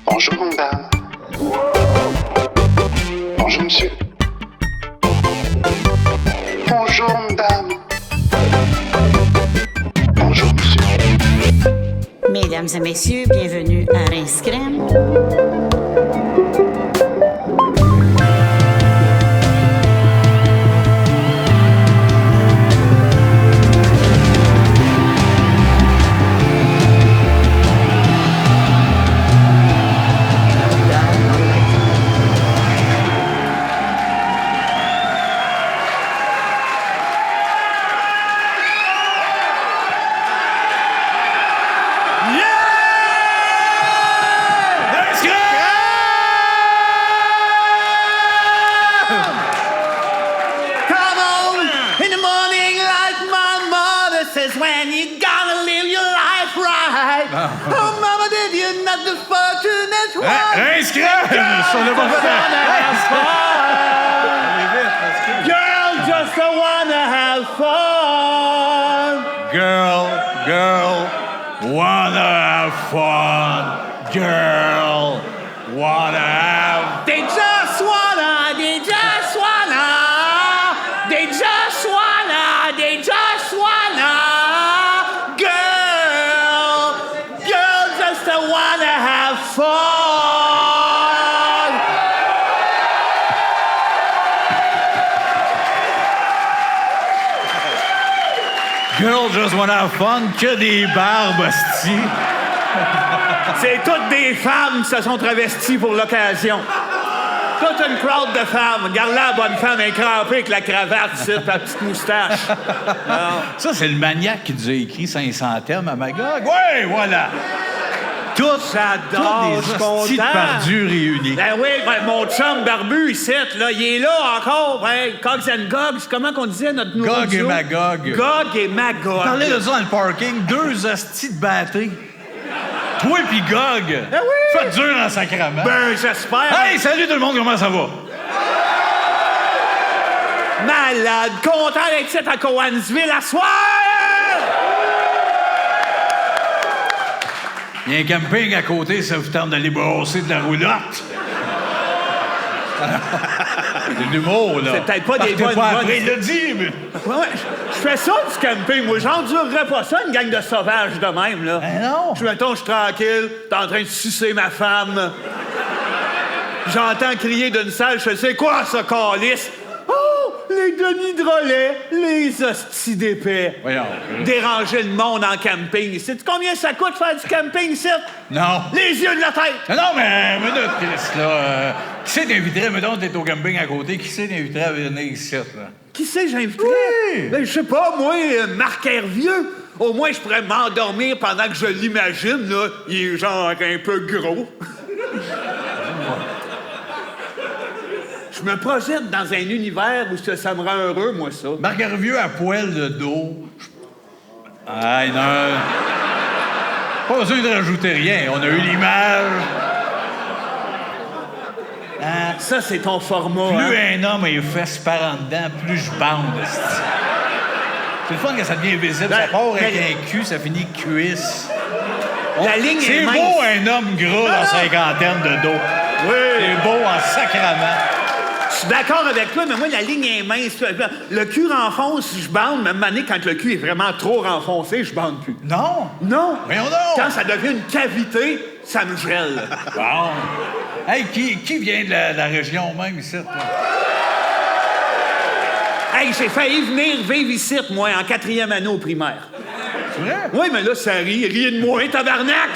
Bonjour, madame. Bonjour, monsieur. Bonjour, madame. Bonjour, monsieur. Mesdames et messieurs, bienvenue à Rince Crème. Oh, mama, did you not the fortunate one? Rince Crème! Sur le bon Girl, just wanna have fun. Girl, wanna have fun. Girl, wanna have... They just wanna. Girl, just wanna have fun. Girl just wanna have fun, que des barbes, asti. C'est toutes des femmes qui se sont travesties pour l'occasion. Toute une crowd de femmes. Regarde là, la bonne femme écrapée avec la cravate, ici, la petite moustache. Ça, c'est le maniaque qui nous a écrit 500 thèmes à Magog. Ouais, voilà. J'adore, je suis hosties de content. perdus réunis. Ben oui, ben, mon chum barbu, ici, là, il est là encore. Ben, Cogs and Gogs, comment qu'on disait notre nouveau Gog et duo? Magog. Gog et Magog. Parlez de ça dans le parking, 2 hosties de batterie. Toi pis Gog. Ben oui. Faites dur en sacrament. Ben, j'espère. Hey, salut tout le monde, comment ça va? Malade, content d'être ici à Cowansville à soir! Il y a un camping à côté, ça vous tente d'aller brosser de la roulotte. C'est de l'humour, là. C'est peut-être pas des Partez bonnes pas bonnes- après, il l'a dit, mais... Ouais, je fais ça du camping, moi. J'endurerais pas ça, une gang de sauvages de même, là. Ben non. Je suis tranquille, t'es en train de sucer ma femme. J'entends crier d'une salle, je fais, c'est quoi ça, calice? Oh, les Denis Drolet, les hosties d'épais. Voyons. Déranger le monde en camping. Sais-tu combien ça coûte faire du camping, ici? Non. Les yeux de la tête! Non, mais minute, Chris, là. Qui c'est t'inviterait, mettons, t'es au camping à côté, qui c'est t'inviterait à venir ici, là? Qui c'est j'inviterais? Oui. Ben, je sais pas, moi, Marc Hervieux. Au moins, je pourrais m'endormir pendant que je l'imagine, là. Il est genre un peu gros. Je me projette dans un univers où ça me rend heureux, moi, ça. Marc Hervieux à poil de dos. Ah, non. Pas besoin de rajouter rien. On a eu l'image. Ça, c'est ton format. Plus hein? un homme a les fesses par en dedans, plus je bande. esti. C'est le fun quand ça devient visible. Ben, Ça part avec mais- un cul, ça finit cuisse. La ligne est C'est mince. beau, un homme gras dans cinquantaine de dos. Oui. C'est beau en sacrament. Je suis d'accord avec toi, mais moi, la ligne est mince. Le cul renfonce, je bande. Même année, quand le cul est vraiment trop renfoncé, je bande plus. Non. Non. Voyons donc. Quand ça devient une cavité, ça me gèle. Bon. Hey, qui vient de la région même ici? Là? Hey, j'ai failli venir vivre ici, moi, en 4e année au primaire. C'est vrai? Oui, mais là, ça rit. Riez de moi, tabarnak!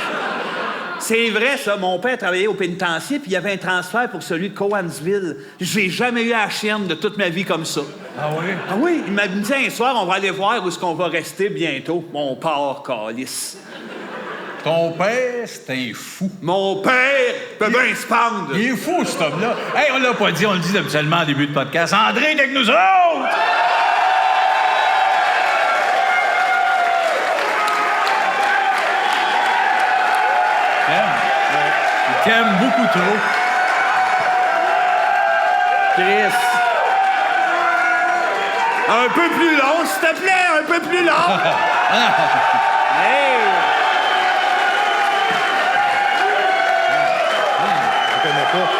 C'est vrai, ça. Mon père travaillait au pénitencier, puis il y avait un transfert pour celui de Cowansville. J'ai jamais eu la chienne de toute ma vie comme ça. Ah oui? Ah oui, il m'a dit un soir, on va aller voir où est-ce qu'on va rester bientôt. Mon père, calice. Ton père, c'est un fou. Mon père peut bien se pendre. Il est fou, cet homme-là. Hey, on l'a pas dit, on le dit habituellement en début de podcast. André est avec nous autres! Il t'aime beaucoup trop. Chris. Un peu plus long, s'il te plaît, un peu plus long. Hey! pas.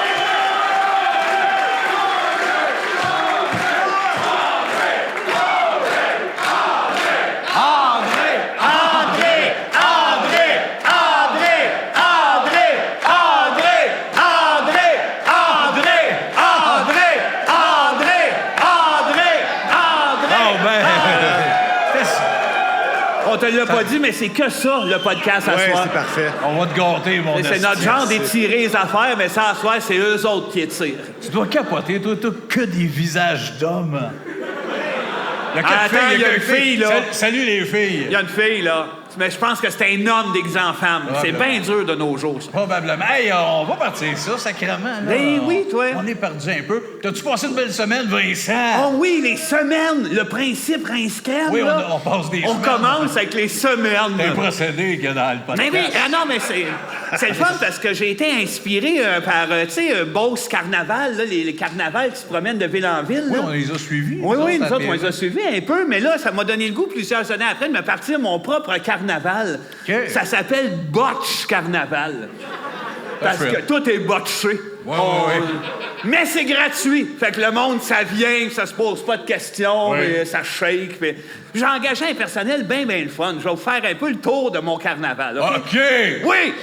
On te l'a pas dit, mais c'est que ça, le podcast à Ouais, soir. c'est parfait. On va te gâter, mon C'est notre esti. genre d'étirer les affaires, mais ça, à soir, c'est eux autres qui étirent. Tu dois capoter, toi, t'as que des visages d'hommes. Il y a quatre Attends, il y a quatre une fille, là. Salut les filles. Il y a une fille, là, mais je pense que c'est un homme déguisé en femme. C'est bien dur de nos jours, ça. Probablement. Hey, on va partir ça, sacrément. Là. Ben oui, toi. On est perdu un peu. T'as-tu passé une belle semaine, Vincent? Oh oui, les semaines! Le principe rince-crème, Oui, là. on passe des On semaines. commence avec les semaines. C'est un procédé qu'il y a dans le podcast. Mais oui, non, mais c'est le fun parce que j'ai été inspiré par, tu sais, Beauce Carnaval, là, les carnavals qui se promènent de ville en ville. Oui, là. on les a suivis. Oui, nous à autres, on TV. les a suivis un peu, mais là, ça m'a donné le goût plusieurs années après de me partir mon propre carnaval. OK. Ça s'appelle Botch Carnaval. Parce Parfait. que tout est botché. Ouais. Mais c'est gratuit. Fait que le monde, ça vient, ça se pose pas de questions, Ouais. mais ça shake. Puis j'ai engagé un personnel bien le fun. Je vais vous faire un peu le tour de mon carnaval. OK? OK! Oui!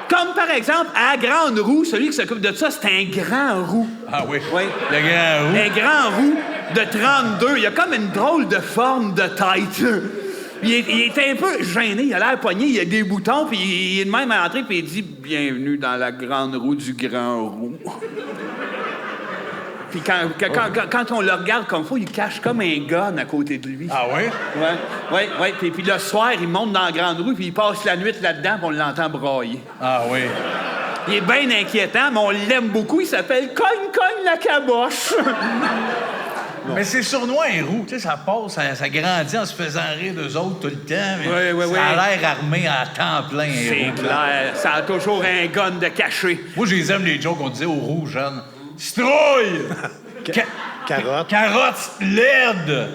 Comme par exemple, à Grande Roue, celui qui s'occupe de ça, c'est un grand roux. Ah oui. Oui. Le grand roux. Un grand roux de 32. Il a comme une drôle de forme de tête. Il est un peu gêné, il a l'air poigné, il a des boutons, puis il est de même à l'entrée, puis il dit « Bienvenue dans la grande roue du grand roux. » Puis quand on le regarde comme ça, il cache comme un gun à côté de lui. Ah oui? Ouais. Puis le soir, il monte dans la grande roue, puis il passe la nuit là-dedans, puis on l'entend brailler. Ah oui. Il est bien inquiétant, mais on l'aime beaucoup. Il s'appelle Cogne la caboche. Mais c'est sournois un roux, tu sais, ça passe, ça grandit en se faisant rire d'eux autres tout le temps. Mais Oui. ça a l'air armé à temps plein, un C'est roux. clair, ça a toujours un gun de caché. Moi, je les aime, les jokes qu'on disait aux roux jeunes. Citrouille! Carotte. Carotte laide!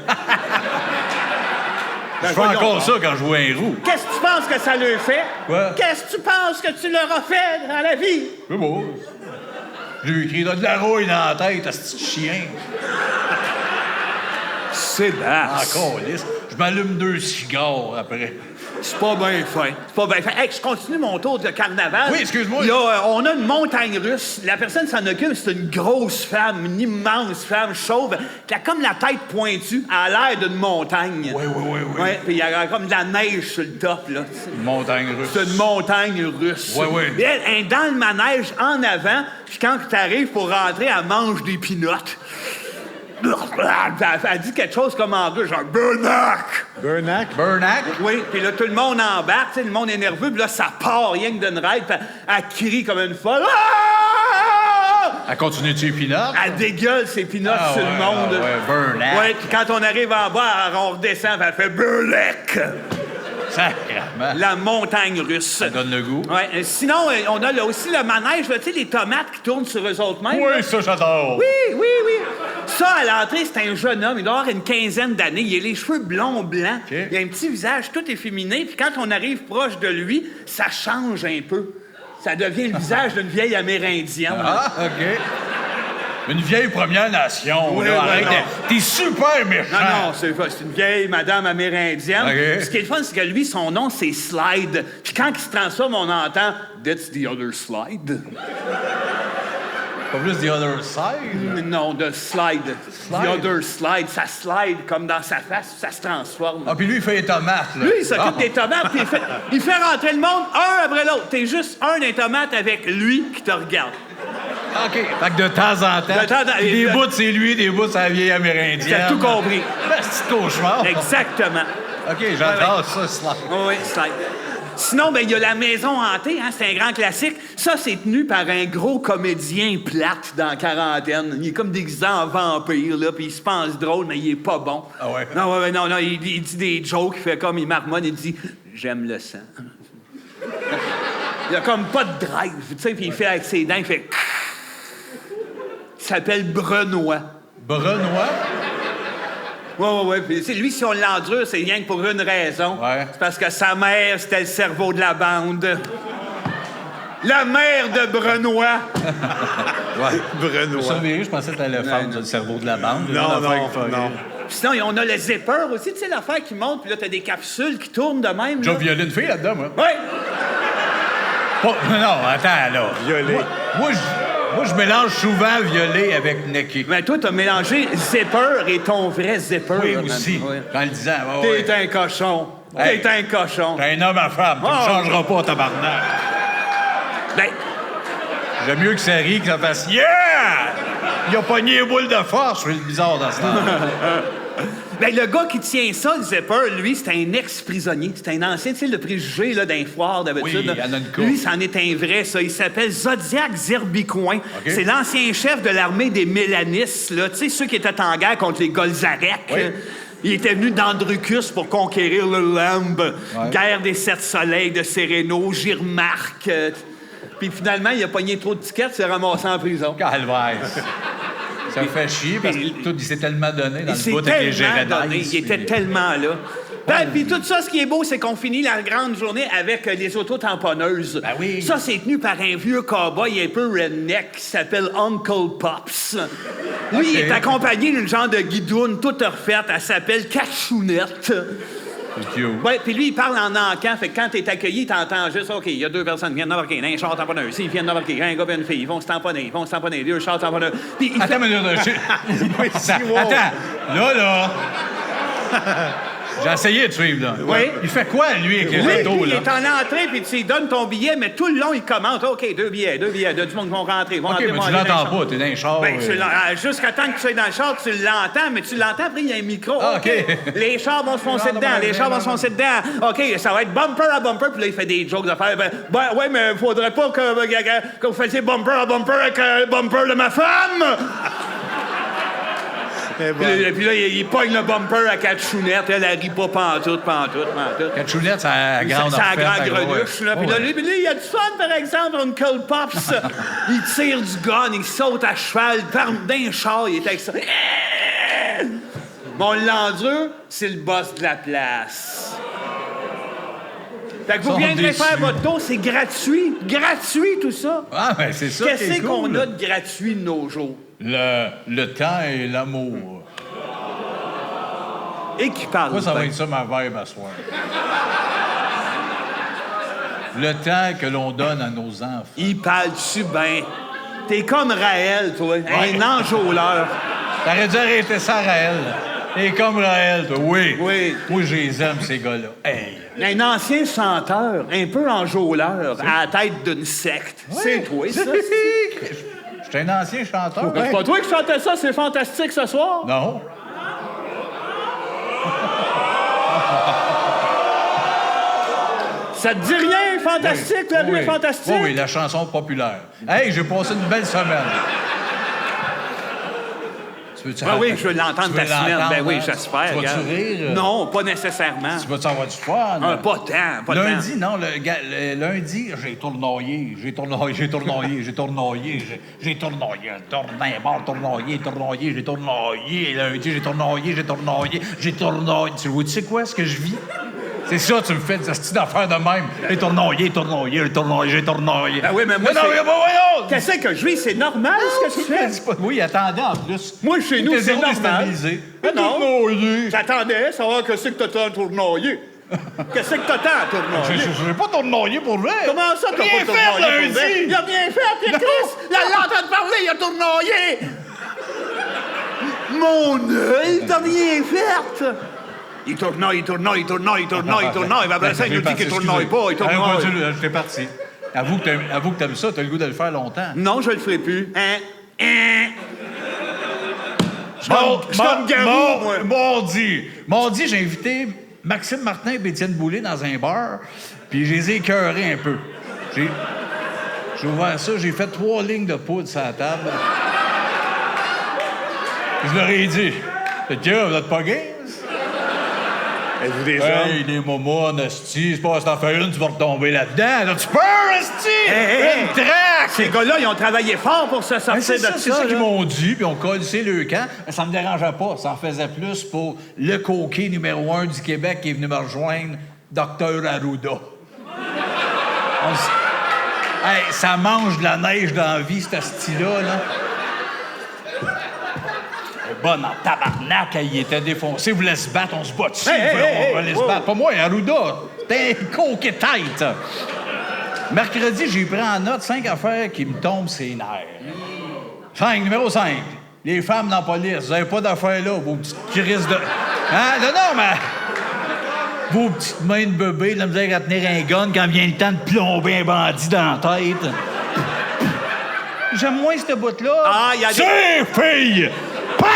Je fais encore ça quand je vois un roux. Qu'est-ce que tu penses que ça leur fait? Quoi? Qu'est-ce que tu penses que tu leur as fait dans la vie? C'est beau. Je lui ai écrit de la rouille dans la tête à ce petit chien. Sébastien. Encore lisse. Je m'allume 2 cigares après. C'est pas bien fin. C'est pas bien fin. Hey, je continue mon tour de carnaval. Oui, excuse-moi. Il y a, on a une montagne russe. La personne qui s'en occupe, c'est une grosse femme, une immense femme chauve, qui a comme la tête pointue, à l'air d'une montagne. Oui. Ouais, puis il y a comme de la neige sur le top, là. Montagne russe. C'est une montagne russe. Oui. Puis elle est dans le manège en avant, puis quand tu arrives pour rentrer, elle mange des pinottes. Elle dit quelque chose comme en russe, genre « Bernac! » Burnack. Oui, puis là, tout le monde embarque, tu sais, le monde est nerveux, puis là, ça part rien que d'une ride, puis elle crie comme une folle. Ah! Elle continue de tuer Pinot? Elle dégueule ses pinottes sur le monde. Burnack. Oui, puis quand on arrive en bas, on redescend, puis elle fait Burlek! Sacrément. La montagne russe. Ça donne le goût. Ouais, sinon, on a là aussi le manège, là, tu sais, les tomates qui tournent sur eux autres mêmes. là. Oui, ça, j'adore. Oui. Ça, à l'entrée, c'est un jeune homme. Il doit avoir une quinzaine d'années. Il a les cheveux blonds, blancs. OK. Il a un petit visage tout efféminé. Puis quand on arrive proche de lui, ça change un peu. Ça devient le visage d'une vieille amérindienne. Ah, OK. Une vieille Première Nation, Oui, là. oui, Arrête, non. t'es super méchant. Non, c'est une vieille madame amérindienne. OK. Ce qui est le fun, c'est que lui, son nom, c'est Slide. Puis quand il se transforme, on entend « That's the other slide ». Pas plus The Other Side. Non, de slide. The other slide. Ça slide comme dans sa face, ça se transforme. Ah, puis lui, il fait les tomates, là. Lui, il s'occupe Ah. des tomates, puis il fait rentrer le monde un après l'autre. T'es juste un des tomates avec lui qui te regarde. OK. Fait que de temps en temps. De temps en temps. Des bouts, c'est lui, des bouts, c'est la vieille amérindienne. T'as tout compris. Ben, c'est cauchemar. Exactement. OK, j'adore ça, Slide. Oui, slide. Sinon, ben il y a la maison hantée, hein, c'est un grand classique. Ça, c'est tenu par un gros comédien plate dans la quarantaine. Il est comme déguisé en vampire, là, puis il se pense drôle, mais il est pas bon. Ah ouais? Non, il dit des jokes, il fait comme, il marmonne, il dit « J'aime le sang ». Il a comme pas de drive, tu sais, puis il fait avec ses dents, il fait... Il s'appelle Brenois. Brenois? Oui. Puis, tu sais, lui, si on l'endure, c'est rien que pour une raison. Ouais. C'est parce que sa mère, c'était le cerveau de la bande. La mère de Brenois. Ouais. Benoît. Ça, je pensais que t'allais faire le cerveau de la bande. Non, Une affaire non, qui fait non. rire. Puis sinon, on a le zipper aussi, tu sais, l'affaire qui monte, puis là, t'as des capsules qui tournent de même. J'ai Là. violé une fille là-dedans, moi. Ouais. Non, attends, là. Violet. Moi, je mélange souvent violet avec Neki. Mais toi, t'as mélangé zipper et ton vrai zipper. Oui, là, aussi. man. Ouais. En le disant. Ouais, T'es un cochon. Hey. T'es un cochon. T'es un homme à femme. Tu ne Oh. changeras pas, tabarnak. Ben, J'aime mieux que ça rie que ça fasse Yeah! Il a pogné les boules de force. Je suis bizarre dans ce temps. ben, le gars qui tient ça, le zipper, lui, c'est un ex-prisonnier. C'est un ancien, tu sais, le préjugé là, d'un foire d'habitude. Oui, là. il y en a une couple. Lui, c'en est un vrai, ça. Il s'appelle Zodiac Zerbicoin. OK. C'est l'ancien chef de l'armée des Mélanistes, là. Tu sais, ceux qui étaient en guerre contre les Golzareks. Oui. Il était venu d'Andrucus pour conquérir le Lambe. Ouais. Guerre des Sept Soleils de Séréno, Girmarc. Puis finalement, il a pogné trop de tickets, s'est ramassé en prison. Calvaire. Ça me fait chier parce que tout, il s'est tellement donné dans Il le s'est bout avec les tellement Jérénides. donné, il était tellement là. Ben, puis tout ça, ce qui est beau, c'est qu'on finit la grande journée avec les autotamponneuses. Ben oui. Ça, c'est tenu par un vieux cowboy un peu redneck qui s'appelle Uncle Pops. Lui, il est accompagné d'une genre de guidoune toute refaite. Elle s'appelle Cachounette. C'est cute. Ouais, puis lui, il parle en encan. Fait que quand t'es accueilli, t'entends juste, OK, il y a deux personnes qui viennent d'embarquer. Un char tamponneur. S'ils viennent d'embarquer, un gars et une fille, ils vont se tamponner. Deux chars tamponneurs. Puis il fait... Attends, mais attends. Là. J'ai essayé de suivre, là. Oui. Il fait quoi, lui, avec les Oui, autos, il là? est en entrée, puis tu lui donnes ton billet, mais tout le long, il commente. OK, deux billets, du monde qui vont rentrer. OK, mais tu l'entends pas, t'es dans un char. Ben, jusqu'à temps que tu sois dans le char, tu l'entends, mais tu l'entends, après, il y a un micro. Ah, OK. Les chars vont se foncer dedans, les chars vont se foncer dedans. OK, ça va être bumper à bumper, puis là, il fait des jokes d'affaires. Ben, ouais, mais faudrait pas que vous fassiez bumper à bumper avec le bumper de ma femme! Eh Puis ben, là, il pogne le bumper à Cachounette, elle rit pas pantoute. Cachounette, c'est la grande C'est la affaire, grande ouais. greluche, là. Puis Ouais. là, lui, il y a du fun, par exemple, Uncle Pops. Il tire du gun, il saute à cheval, d'un char, il est avec ça. Mon l'endure, c'est le boss de la place. Fait que vous Ils sont viendrez déçus. faire votre tour, c'est gratuit. Gratuit, tout ça. Ah, ben, c'est ça qui Qu'est-ce est qu'on cool. a de gratuit de nos jours? Le temps et l'amour. Et qui parle Moi, ça va bien. être ça ma vibe à soir. Le temps que l'on donne à nos enfants. Il parle-tu bien? T'es comme Raël, toi. Un enjôleur. T'aurais dû arrêter ça, Raël. T'es comme Raël, toi. Oui. Oui. Moi, je les aime, ces gars-là. Hey. Un ancien chanteur, un peu enjôleur, à la tête d'une secte. C'est toi, ça? Je suis un ancien chanteur. C'est pas toi qui chantais ça, c'est fantastique ce soir? Non. Ça te dit rien, fantastique, la vie est fantastique? Oui, la chanson populaire. Hey, j'ai passé une belle semaine. Tu veux-tu Ah oui, je veux l'entendre tu ta veux semaine. l'entendre, Ben oui, hein? j'espère. Tu vas-tu regarde. rire? Non, pas nécessairement. Tu vas-tu avoir du fun? Ah, pas tant, pas Lundi, tant. non, le lundi, j'ai tournoyé. J'ai tournoyé. J'ai tournoyé. Lundi, j'ai tournoyé. Tu sais quoi, ce que je vis? C'est ça, tu me fais des astuces d'affaires de même. J'ai tournoyé. Ah oui, mais moi, non, c'est- mais voyons! Qu'est-ce que je vis? C'est normal ce que tu fais? Oui, attendez en plus. Moi, chez nous, T'es c'est zéro normal. déstabilisé. Mais non. Tournoyé. J'attendais à savoir qu'est-ce que t'as tournoyé. Qu'est-ce que t'attends à tournoyer? Je n'ai pas tournoyé pour vrai. Comment ça, t'as Rien pas fait tournoyé pour vrai? lundi. Il a bien fait, Pierre Chris! Là, l'entend parler, il a tournoyé! Mon œil, t'as rien fait! Il tournoie. Après ça, il nous dit qu'il tournoie pas, il tournoie. Je t'ai parti. Avoue que t'aimes ça, t'as le goût de le faire longtemps. Non, je le ferai plus. Je suis comme Garou, moi. Mardi, j'ai invité Maxime Martin et Étienne Boulay dans un bar, puis je les ai écœurés un peu. J'ai ouvert ça, j'ai fait 3 lignes de poudre sur la table. Puis je leur ai dit, « Tiens, vous êtes pas gays? » êtes-vous des Hey, hommes? les momos, esti, c'est pas si t'en fais une, tu vas retomber là-dedans. As-tu peur, esti? Hey. Une traque! Ces gars-là, ils ont travaillé fort pour se Ben, sortir c'est de ça, c'est ça là. qu'ils m'ont dit, puis on collé le camp. Ben, ça me dérangeait pas, ça en faisait plus pour le coquet numéro 1 du Québec qui est venu me rejoindre, Dr. Arruda. Hey, ça mange de la neige dans la vie, ce style-là, là. Bon, en tabarnak, il était défoncé. Vous voulez se battre, on se bat dessus. On va aller se battre. Pas moi, Arruda. T'es un coquet tête. Mercredi, j'ai pris en note 5 affaires qui me tombent ses nerfs. 5, numéro 5. Les femmes dans la police, vous avez pas d'affaires là, vos petites crises de... Hein? Non, mais... Vos petites mains de bébé, de la misère à tenir un gun quand vient le temps de plomber un bandit dans la tête. J'aime moins cette bout-là. Ah, il y a des... C'est filles! Paf!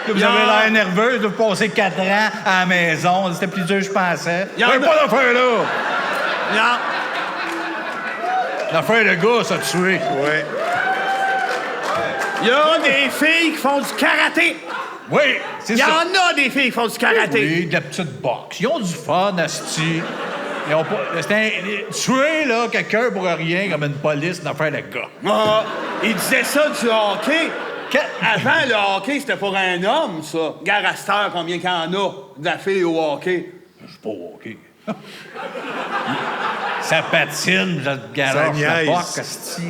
Là, vous avez Non. l'air nerveuse de passer 4 ans à la maison. C'était plus dur que je pensais. Y en Vous a- avez pas d'affaires là. Non. L'affaire de gars, ça a tué. Ouais. Il y a des filles qui font du karaté. Oui, c'est Il y ça. en a des filles qui font du karaté. Oui, de la petite boxe. Ils ont du fun, asti. Ils ont pas... Tuer, là, quelqu'un pour rien, comme une police, une affaire de gars. Ah, il disait ça du hockey. Que- Avant, le hockey, c'était pour un homme, ça. Gare à cette heure, combien qu'il y en a de la fille au hockey? Je suis pas OK. Ça patine, je te garoche Ça la niaise. boxe, asti.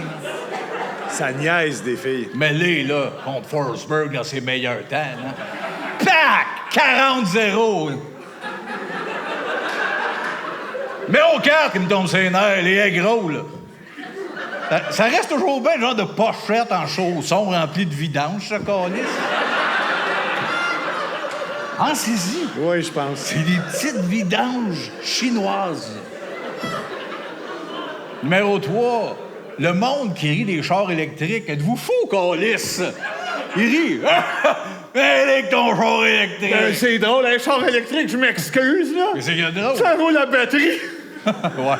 Ça niaise des filles. Mais là, contre Forsberg, dans ses meilleurs temps, là. Pac! 40-0. Mais au 4, il me tombe ses nerfs, les haies gros, là. Ça reste toujours bien le genre de pochette en chaussons remplie de vidange, ça, câlisse. Ah, c'est-y. Oui, je pense. C'est des petites vidanges chinoises. Numéro 3. Le monde qui rit des chars électriques. Êtes-vous fou, câlisse? Il rit. Avec ton char électrique. C'est drôle, un char électrique, je m'excuse, là. Mais c'est qu'il y a de drôle. Ça roule la batterie. Ouais,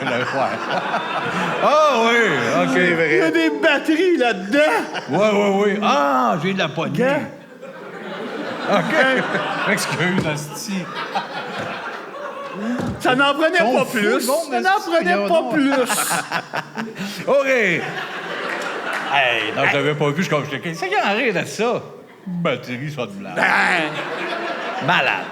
là, ouais. Ah oui, OK. C'est Il y a vrai. des batteries là-dedans. Oui. Ah, j'ai de la poignée. Gars. OK. Excuse, asti. Ça n'en prenait Sont pas fous, plus. le monde, Ça n'en esti, prenait voyons pas donc. plus. OK. Hey, non, je l'avais pas vu, je suis comme... C'est qui en rire de ça? Batterie, ça de blanc. Ben, Malade.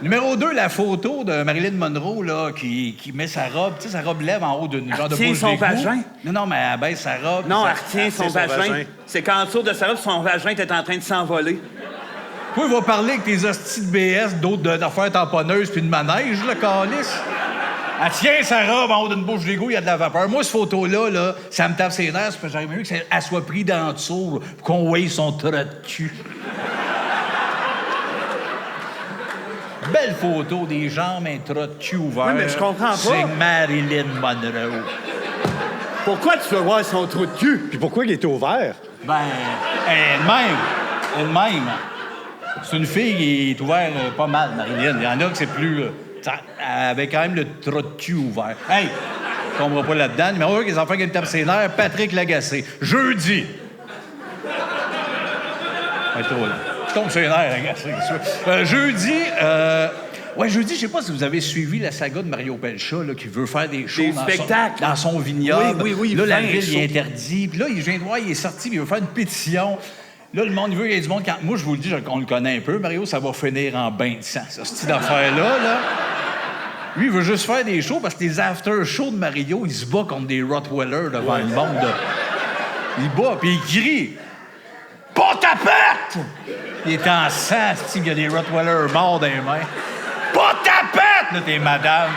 Numéro 2, la photo de Marilyn Monroe, là, qui met sa robe, tu sais, sa robe lève en haut d'une genre de retient bouche son d'égout. vagin. Non, mais elle baisse sa robe. non, ça- elle retient son retient son vagin. vagin. C'est qu'en dessous de sa robe, son vagin était en train de s'envoler. Toi, il va parler avec tes hosties de BS, d'autres d'affaires tamponneuses puis de manège, là, calice. Elle tient sa robe en haut d'une bouche d'égout, il y a de la vapeur. Moi, cette photo-là, là, ça me tape ses nerfs, parce que j'aimerais mieux qu'elle soit prise dans le dessous, là, pour qu'on voie son trou de cul. Belle photo, des jambes, un trou de cul ouvert. Oui, mais je comprends pas. C'est Marilyn Monroe. Pourquoi tu veux voir son trou de cul? Puis pourquoi il était ouvert? Ben, elle-même. Elle-même. C'est une fille qui est ouverte pas mal, Marilyn. Il y en a que c'est plus... elle avait quand même le trou de cul ouvert. Hey, on tombera pas là-dedans. Numéro 1, les enfants qui me tapent ses nerfs, Patrick Lagacé. Jeudi. Ouais, trop là. Je tombe sur les nerfs, Lagacé. Jeudi... jeudi, je sais pas si vous avez suivi la saga de Mario Pelcha, là, qui veut faire des shows Des dans spectacles. dans son vignoble. Oui, Là, la fin ville, show. il interdit. Puis là, je viens de voir, il est sorti, puis il veut faire une pétition. Là, le monde, il veut qu'il y ait du monde. Moi, je vous le dis, on le connaît un peu. Mario, ça va finir en bain de sang, ça, ce style d'affaire-là. Là. Lui, il veut juste faire des shows parce que les after-shows de Mario, il se bat contre des Rottweilers devant le monde. Là. Il bat, puis il crie. Pas ta pète! Il est en sang, il y a des Rottweilers morts dans les mains. Pas ta pète! Là, t'es madame.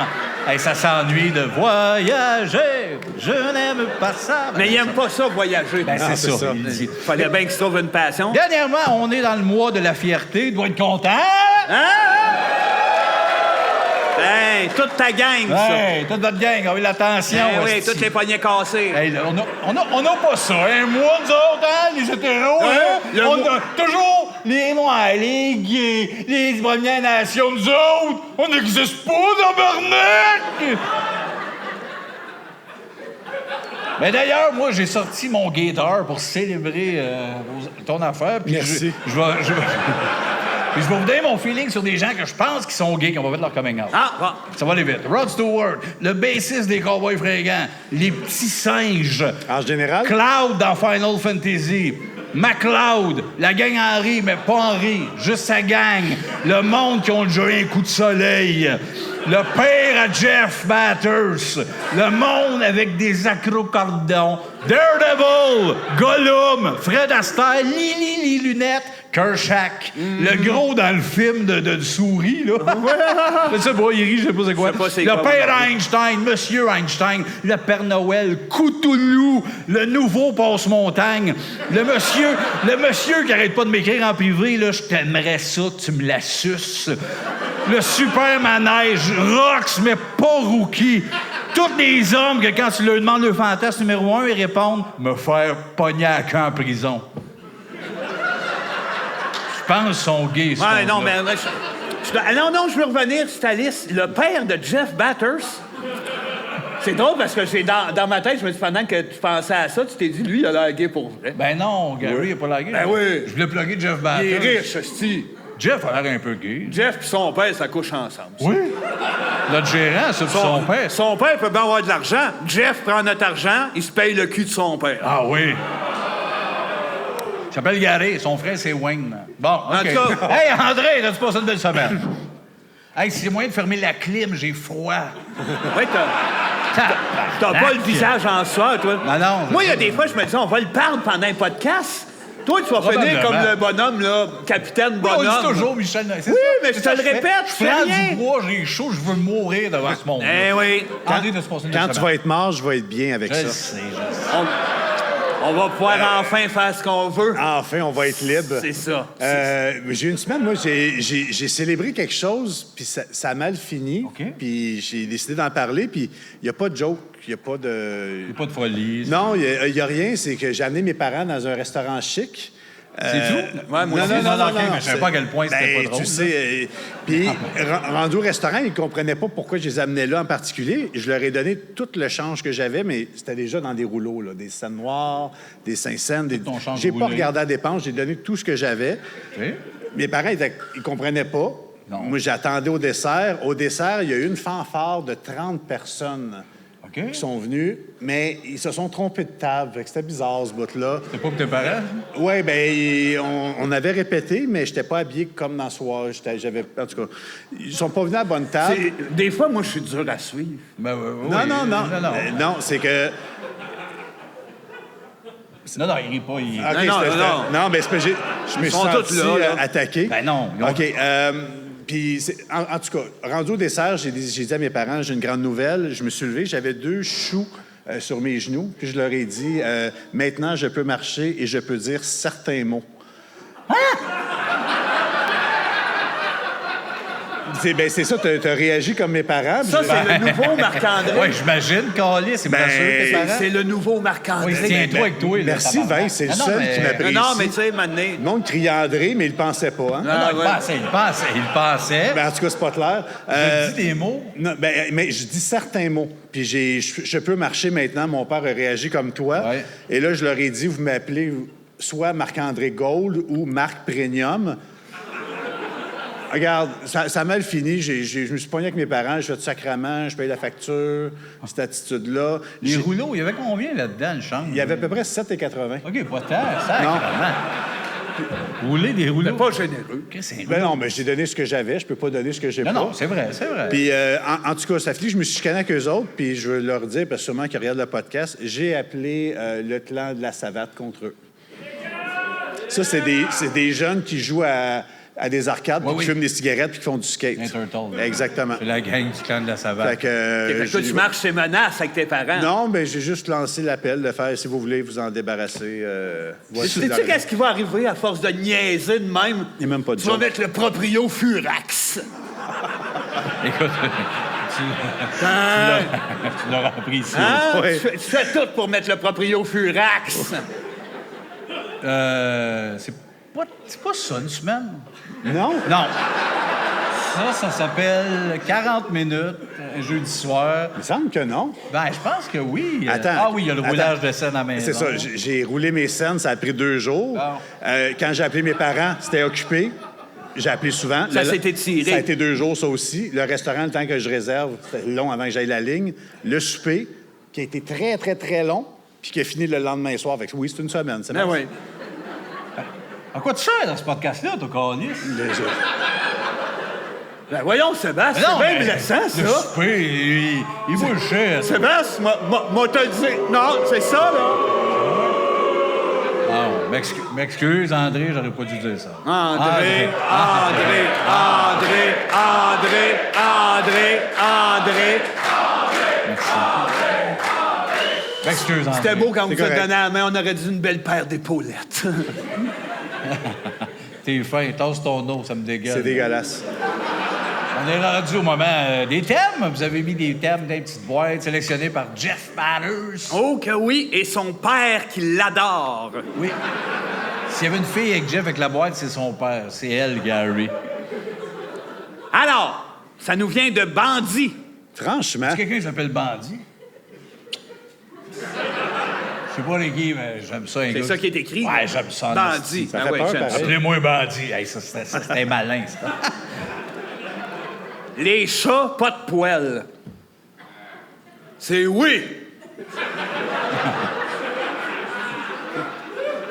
Hey, ça s'ennuie de voyager. Je n'aime pas ça. Mais il aime pas ça, voyager. Ben, c'est ça. Il dit. Fallait bien qu'il se trouve une passion. Dernièrement, on est dans le mois de la fierté. Il doit être content. Hein? Hey, toute ta gang, ça. Hey, toute votre gang, avez l'attention. Eh oui, hostie. toutes les poignets cassés. Hey, là, on n'a pas ça, hein? Moi, nous autres, hein, les hétéros, hein? le On mot- a toujours les Noirs, les gays, les Premières Nations, nous autres. On n'existe pas, tabarnak! Mais d'ailleurs, moi, j'ai sorti mon gaydar pour célébrer ton affaire. Puis Merci. Je vais... Puis je vais vous donner mon feeling sur des gens que je pense qui sont gays, qui ont pas fait leur coming out. Ah, bon. Ça va aller vite. Rod Stewart, le bassiste des Cowboys fringants, les petits singes, En général, Cloud dans Final Fantasy, MacLeod, la gang Henry, mais pas Henry, juste sa gang, le monde qui ont déjà eu un coup de soleil, le père à Jeff Batters, le monde avec des acrocordons, Daredevil, Gollum, Fred Astaire, Lily les lunettes, Kershak, le gros dans le film de souris, là. Je sais pas, il rit, je sais pas c'est quoi. Je sais pas c'est Le quoi, père moi. Einstein, Monsieur Einstein, le Père Noël, Cthulhu, le nouveau Passe-Montagne, le monsieur qui arrête pas de m'écrire en privé, là, je t'aimerais ça, tu me la suces. Le super manège, Rox, mais pas Rookie. Tous les hommes que quand tu leur demandes le fantasme numéro 1, ils répondent « Me faire pogner à queue en prison ». Je pense qu'ils sont gays, ce Ouais, non, monde-là. mais... non, je veux revenir sur ta liste. Le père de Jeff Batters. C'est drôle parce que dans ma tête, je me dis, pendant que tu pensais à ça, tu t'es dit, lui, il a l'air gay pour vrai. Ben non, Gary, il a pas la gueule. Ben oui. Je voulais plugger Jeff Il Batters. est riche, hostie. Jeff a l'air un peu gay. Jeff et son père, ça couche ensemble. Oui. Notre gérant, c'est son père. Son père peut bien avoir de l'argent. Jeff prend notre argent, il se paye le cul de son père. Ah oui. Il s'appelle Gary, son frère, c'est Wayne. Bon, OK. En tout cas- Hey, André, as-tu passé une belle semaine? Hey, c'est moyen de fermer la clim, j'ai froid. Ouais, t'as pas le visage en soie, toi. Non, non. Moi, il y a des fois, je me dis, on va le perdre pendant un podcast. Toi, tu vas finir Probablement. comme le bonhomme, là, capitaine On bonhomme. dit toujours Michel Nain. Oui, mais je te le répète, je je fais prends rien. du bois, j'ai chaud, je veux mourir devant ce monde. Eh oui. André, de se passer une belle quand tu semaine. vas être mort, je vais être bien avec Je ça. sais. On va pouvoir enfin faire ce qu'on veut. Enfin, on va être libre. C'est ça. J'ai eu une semaine, moi, j'ai célébré quelque chose, puis ça a mal fini. OK. Puis j'ai décidé d'en parler, puis il n'y a pas de joke, il n'y a pas de... Il n'y a pas de folie. Non, il n'y a rien. C'est que j'ai amené mes parents dans un restaurant chic. C'est tout? Ouais, moi Non, aussi. non, non, non, OK, mais je savais pas à quel point c'était pas drôle, Tu sais, puis rendu au restaurant, ils ne comprenaient pas pourquoi je les amenais là en particulier. Je leur ai donné tout le change que j'avais, mais c'était déjà dans des rouleaux, là, des scènes noires, des 5 scènes. ton change J'ai pas roulé. regardé la dépense, j'ai donné tout ce que j'avais. OK. Mes parents, ils comprenaient pas. Non. Moi, j'attendais au dessert. Au dessert, il y a eu une fanfare de 30 personnes OK. qui sont venues, mais ils se sont trompés de table. Fait que c'était bizarre, ce bout-là. C'est pas pour tes parents? Oui, bien, on avait répété, mais je n'étais pas habillé comme dans ce soir. En tout cas, ils sont pas venus à la bonne table. Des fois, moi, je suis dur à suivre. Ben, oui, Non, oui. non, non. Non, c'est que... Non, il rit pas. Il... OK, Non, c'était- non. Non, mais c'est parce que je me suis sont senti tous là, là. attaqué. Ben non, ils ont- OK, puis, en tout cas, rendu au dessert, j'ai dit à mes parents, j'ai une grande nouvelle. Je me suis levé, j'avais 2 choux sur mes genoux, puis je leur ai dit, maintenant, je peux marcher et je peux dire certains mots. C'est ça, t'as réagi comme mes parents. puis Ça, j'ai- c'est le nouveau Marc-André. Oui, j'imagine, Calis, c'est bien sûr, tes parents. C'est le nouveau Marc-André. Oui, tiens-toi avec toi. là, Merci, tabarnak. Vince, c'est le Non, non, seul mais- qui m'apprécie. Non, mais tu sais, maintenant... Le monde criait André, mais il le pensait pas. Hein? Non, il ouais. pensait, il pensait. Ben, en tout cas, c'est pas clair. Je dis des mots. Non, mais je dis certains mots. Puis je peux marcher maintenant. Mon père a réagi comme toi. Ouais. Et là, je leur ai dit, vous m'appelez soit Marc-André Gold ou Marc Premium. Regarde, ça a mal fini. Je me suis pogné avec mes parents. Je fais du sacrament, je paye la facture, cette attitude-là. Les rouleaux, il y avait combien là-dedans, le chambre? Il y avait à peu près 7,80. OK, pas tant, sacrément. Rouler des rouleaux. Pas généreux. Qu'est-ce que c'est? Ben non, mais j'ai donné ce que j'avais. Je peux pas donner ce que j'ai Non, pas. non, c'est vrai, c'est vrai. Puis, en tout cas, ça finit, je me suis chicané avec eux autres, puis je veux leur dire, parce que sûrement qu'ils regardent le podcast, j'ai appelé le clan de la savate contre eux. Ça, c'est des jeunes qui jouent à des arcades, puis Oui, qui oui. fument des cigarettes, puis qui font du skate. Les Turtles. Exactement. C'est la gang du clan de la savate. Fait que, Toi, tu marches ces menaces avec tes parents. Non, mais j'ai juste lancé l'appel de faire, si vous voulez vous en débarrasser. Voici Sais-tu la- qu'est-ce qui va arriver à force de niaiser de même? Il n'y a même pas de Tu vas joke. mettre le proprio Furax. Écoute, tu l'auras appris ici. Hein? Ouais. Tu fais tout pour mettre le proprio Furax. C'est pas ça, une semaine? Non? Non. Ça s'appelle 40 minutes, un jeudi soir. Il me semble que non. Ben, je pense que oui. Attends. Ah oui, il y a le Attends. roulage de scène à la maison. C'est ça. J'ai roulé mes scènes, ça a pris 2 jours. Ah. Quand j'ai appelé mes parents, c'était occupé. J'ai appelé souvent. Ça s'est étiré. Ça a été 2 jours, ça aussi. Le restaurant, le temps que je réserve, c'était long avant que j'aille la ligne. Le souper, qui a été très, très, très long, puis qui a fini le lendemain soir. Fait que oui, c'est une semaine. C'est Ben bon. oui. À quoi tu sers dans ce podcast-là, toi, Carlis? Ben voyons, Sébastien, Non, c'est bien mais blessant, Le ça. souper, il vaut le cher. Sébastien, moi te le dire. Non, c'est ça, là. Non, m'excuse, André, j'aurais pas dû dire ça. André. M'excuse, André. C'était beau quand vous C'est vous êtes correct. donné la main, on aurait dit une belle paire d'épaulettes. T'es fin, tasse ton eau, ça me dégueule. C'est dégueulasse. On est rendu au moment des thèmes. Vous avez mis des thèmes dans les petites boîtes sélectionnées par Jeff Manners. Oh que oui, et son père qui l'adore. Oui. S'il y avait une fille avec Jeff avec la boîte, c'est son père. C'est elle, Gary. Alors, ça nous vient de Bandit. Franchement, Est-ce que quelqu'un qui s'appelle Bandit? Je sais pas les gars, mais j'aime ça. C'est ça qui est écrit. Ouais, j'aime ça. en Bandit. esti. Ça fait peur, j'aime pareil. ça. Appelez-moi Bandit. Hey, ça, c'était malin, ça. Les chats, pas de poêle. C'est oui.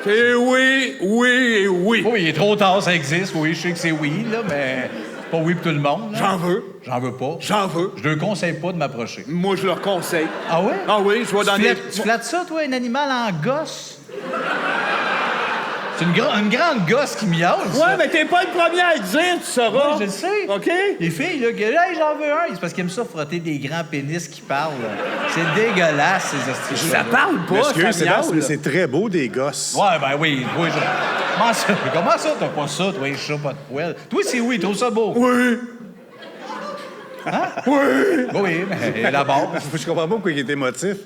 C'est oui, oui et oui. Oui, il est trop tard, ça existe. Oui, je sais que c'est oui, là, mais c'est pas oui pour tout le monde. là. J'en veux. J'en veux pas. J'en veux. Je ne conseille pas de m'approcher. Moi, je leur conseille. Ah ouais? Ah oui, je vois dans les... Tu flattes ça, toi, un animal en gosse? C'est une grande gosse qui miaule, ça. Ouais, mais t'es pas le premier à le dire, tu sauras. Ouais, je le sais. OK? Les filles, là, que hey, j'en veux un. C'est parce qu'ils aiment ça frotter des grands pénis qui parlent. là. C'est dégueulasse, ces hosties. Ça parle pas, excuse, ça Sébastien, mais miaule. c'est très beau, des gosses. Ouais, ben oui. Comment ça, t'as pas ça, toi, les chats, pas de poêle? Toi, c'est oui, trouve ça beau. Oui. Hein? Oui. Oui, mais la base. Je comprends pas pourquoi il est émotif.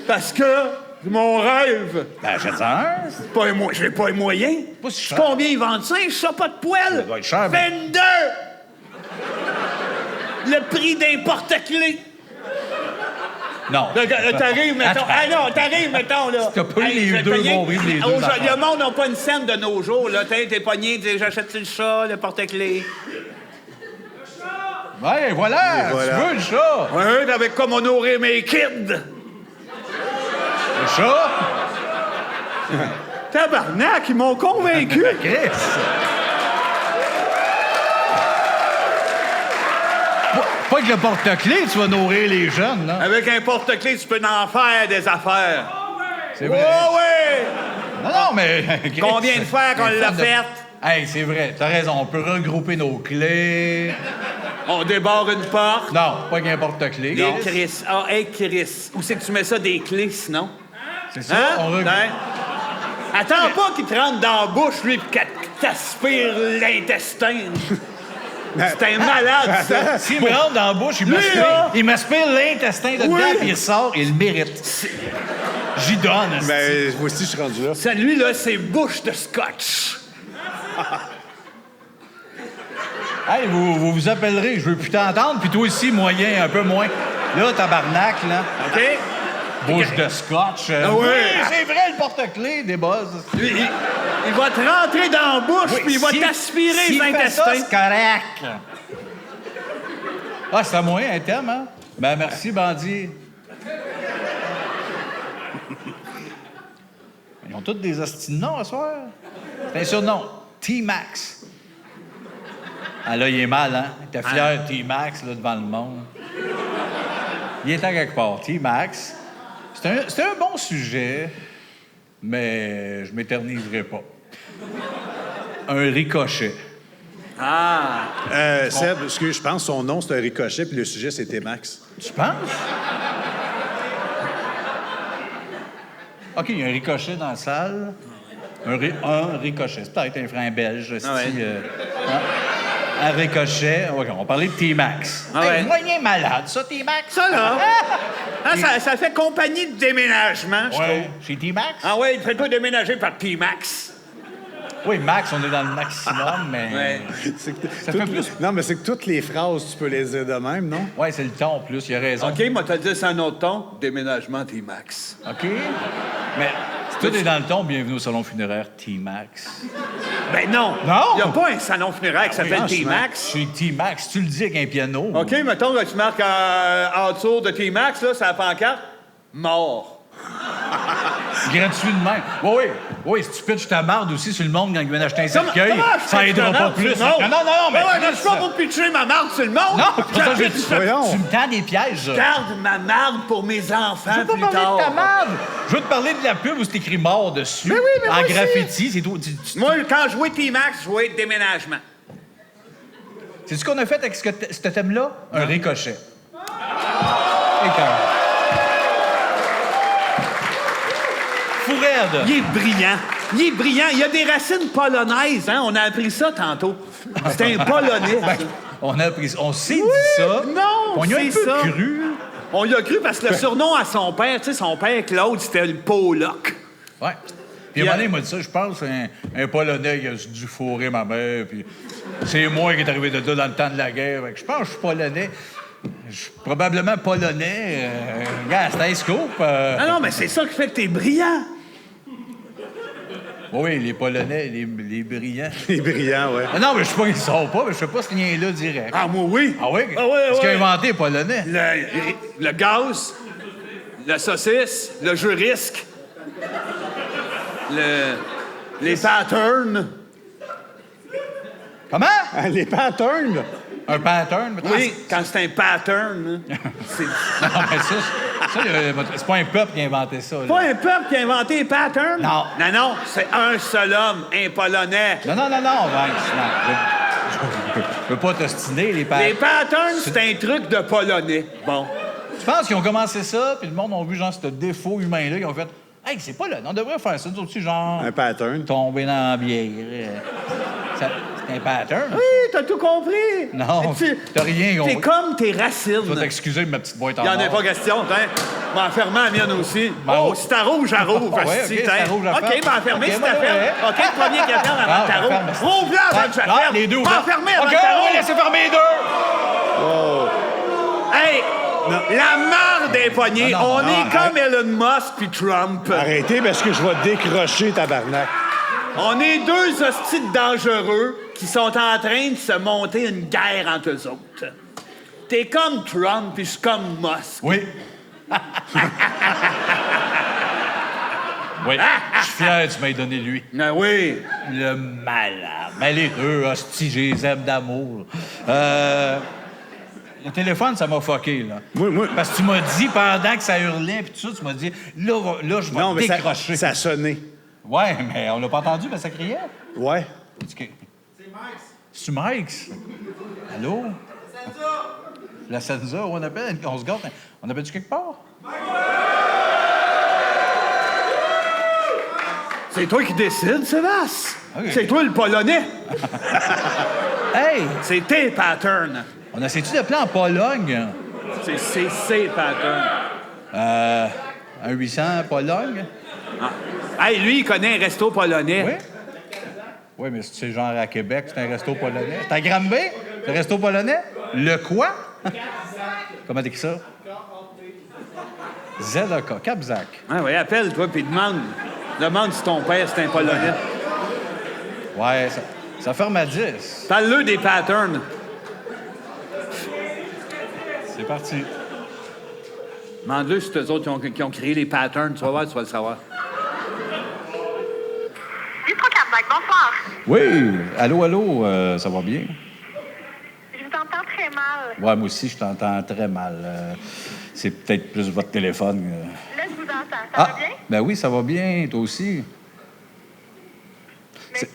Parce que c'est mon rêve. Ben, achète un. J'ai pas les moyens. Pas si cher. Combien ils vendent ça, un chat pas de poêle? Ça doit être cher, mais- 22! Le prix d'un porte-clés. Non. T'arrives, mettons. Attends. Ah non, t'arrives, mettons, là. T'as pas eu les je vais te deux, payer. vont vivre les deux Aujourd'hui, affaires. le monde n'a pas une scène de nos jours, là. T'es pogné, j'achète-tu le chat, le porte-clés? Ouais, voilà. Et voilà. Tu veux le chat? Ouais, avec quoi on nourrit mes kids? Le chat? Tabarnak, ils m'ont convaincu. Chris. Pas que le porte-clés, tu vas nourrir les jeunes, là. Avec un porte-clés, tu peux en faire des affaires. C'est Ouais, vrai. ouais! Non, mais... Chris, Combien de fois qu'on les l'a femmes de- faite? Hey, c'est vrai. T'as raison. On peut regrouper nos clés. On débarre une porte. Non, pas qu'un porte-clés. Des Chris. Ah, hey, Chris. Où c'est que tu mets ça, des clés, sinon? C'est ça, Hein? on regroupe. Hein? Attends pas qu'il te rentre dans la bouche, lui, pis qu'il t'aspire l'intestin. C'est un malade, ça. S'il me rentre dans la bouche, Lui, là. il m'aspire l'intestin dedans, Oui. puis il ressort, il le mérite. J'y donne. esti. Ben, moi aussi, je suis rendu là. Celui-là, c'est bouche de scotch. Hey, vous vous appellerez, je veux plus t'entendre, puis toi aussi, moyen, un peu moins. Là, tabarnak, là. OK? Bouche de scotch. Ah ouais. Oui, c'est vrai, le porte-clés des buzz. Lui, il va te rentrer dans la bouche, puis il va t'aspirer s'il les fait ça, intestins. c'est correct. Ah, c'est à moi, un thème, hein? Ben, merci, bandit. Ils ont tous des hosties de noms, à soir. C'est un surnom. T-Max. Ah, là, il est mal, hein? Il était fier, T-Max, là, devant le monde. Il est à quelque part. T-Max. C'est un bon sujet, mais je m'éterniserai pas. Un ricochet. Ah! Seb, excuse, je pense que son nom, c'est un ricochet, puis le sujet, c'était Max. Tu penses? OK, il y a un ricochet dans la salle. Un ricochet. C'est peut-être un frein belge. Ah ouais. Un ricochet. OK, on va parler de T-Max. Ah ouais. Moyen malade, ça, T-Max. Ça, là, hein, ça fait compagnie de déménagement, je trouve. Ouais. Chez T-Max? Ah ouais, fais-toi déménager par T-Max. Oui, Max, on est dans le maximum, mais... Ouais. C'est que Ça fait plus. Non, mais c'est que toutes les phrases, tu peux les dire de même, non? Ouais, c'est le ton, plus. Il a raison. OK, moi, t'as dit c'est un autre ton. Déménagement T-Max. OK? Mais si tout est dans le ton, bienvenue au salon funéraire T-Max. Ben non. Non? Il n'y a pas un salon funéraire qui s'appelle T-Max. Chez T-Max, tu le dis avec un piano. OK, mettons que tu marques en dessous de T-Max, là, c'est la pancarte. Mort. Gratuit de même. Oui, si tu pitches ta marde aussi sur le monde quand ils viennent acheter un cercueil, Comment je ça pitche aidera ma pas marde plus. sur le monde? Non, mais... Ouais, je suis pas pour pitcher ma marde sur le monde. Non, c'est pour ça que J'appuie sur- tu me tends des pièges. Garde ma marde pour mes enfants Je veux pas plus parler tard. de ta marde. Je veux te parler de la pub où c'est écrit mort dessus. Mais oui, mais en moi aussi. graffiti, c'est tout. Moi, quand je jouais T-Max, je jouais déménagement. C'est ce qu'on a fait avec ce thème-là? Un ricochet. Et quand... Fou raide. Il est brillant. Il est brillant. Il a des racines polonaises, hein? On a appris ça tantôt. C'est un Polonais. On a appris, on s'est dit ça. non, On y a un c'est peu ça. cru. On y a cru parce que le surnom à son père, tu sais, son père Claude, c'était le Pollock. Ouais. Puis à un moment donné, il m'a dit ça, je pense, un Polonais qui a dû fourrer ma mère, puis c'est moi qui est arrivé de là dans le temps de la guerre. Fait que je pense que je suis Polonais. Je suis probablement Polonais. Regarde, c'est un scoop. Non, mais c'est ça qui fait que t'es brillant. Oui, les Polonais, les brillants. Il est brillant, ouais. Ah non, mais je sais pas, ils sont pas, mais je sais pas ce lien-là direct. Ah, moi, oui. Ah oui? Ah ouais, Qu'est-ce qu'il a ouais. inventé, les Polonais? Le gaz, la saucisse, le jeu risque, les patterns. Comment? Ah, les patterns. Un pattern? Oui, quand c'est un pattern, hein, c'est Non, mais c'est pas un peuple qui a inventé ça. Là. pas un peuple qui a inventé les patterns. Non. Non, c'est un seul homme, un Polonais. Non, Vince, non. Je peux pas t'ostiner, les patterns. Les patterns, c'est un truc de Polonais. Bon. Je pense qu'ils ont commencé ça, puis le monde a vu genre ce défaut humain-là, ils ont fait « Hey, c'est pas là, on devrait faire ça. » Nous autres aussi, genre... Un pattern. Tomber dans la bière. C'est un pattern. Oui, t'as tout compris. Non, Tu- t'as rien compris. T'es comme tes racines. Je vais t'excuser, ma petite boîte en Il n'y en a or. pas question, hein. M'en fermer la mienne aussi. Ben, Oh, oh. si t'as rouge, à rouge. Ouais, asti, ok, si t'as t'in. rouge, à OK, ferme. m'en fermer Ok, si moi, t'as ferme. ouais. OK, le premier qui a ferme avant que t'as ferme. rouge. Rouvre-la avant que je Ah, ferme. les deux M'en ouverts. fermer avant OK, que t'as on va rouge. laisser fermer les deux. Hey, la marde des poignets. Non, non, On non, est comme Elon Musk puis Trump. Arrêtez parce que je vais décrocher, tabarnak. On est deux hosties de dangereux qui sont en train de se monter une guerre entre eux autres. T'es comme Trump puis je suis comme Musk. Oui. Oui, je suis fier, tu m'as donné lui. Ah oui. Le malade. Mais les deux, hostie, je les aime d'amour. Le téléphone, ça m'a fucké, là. Moi- Parce que tu m'as dit, pendant que ça hurlait, puis tout ça, tu m'as dit, là, je vais Non, mais décrocher. ça a sonné. Ouais, mais on l'a pas entendu, mais ça criait. Ouais. C'est Mike's. C'est Mike's? Allô? La Senza, on appelle, on se gâte. On appelle-tu quelque part? C'est toi qui décides, Sébastien. Ok. C'est toi le Polonais. Hey! C'est tes patterns. On essaie-tu d'appeler en Pologne? C'est ses patterns. Un 800 Pologne? Hey, lui, il connaît un resto polonais. Oui? Oui, mais c'est genre à Québec, c'est un resto polonais. C'est à Granby? C'est un resto polonais? Le quoi? Comment t'écris ça? ZAK, Capzac. Ah oui, appelle-toi puis demande. Demande si ton père, c'est un Polonais. Ouais, ça ferme à 10. Parle-le des patterns. C'est parti. Demande-le si c'est eux autres qui ont créé les patterns. Tu vas voir, tu vas le savoir. Bistro Carnac, bonsoir. Oui, allô, ça va bien? Je vous entends très mal. Ouais, moi aussi, je t'entends très mal. C'est peut-être plus votre téléphone. Là, je vous entends. Ça va bien? Ben oui, ça va bien, toi aussi. Monsieur?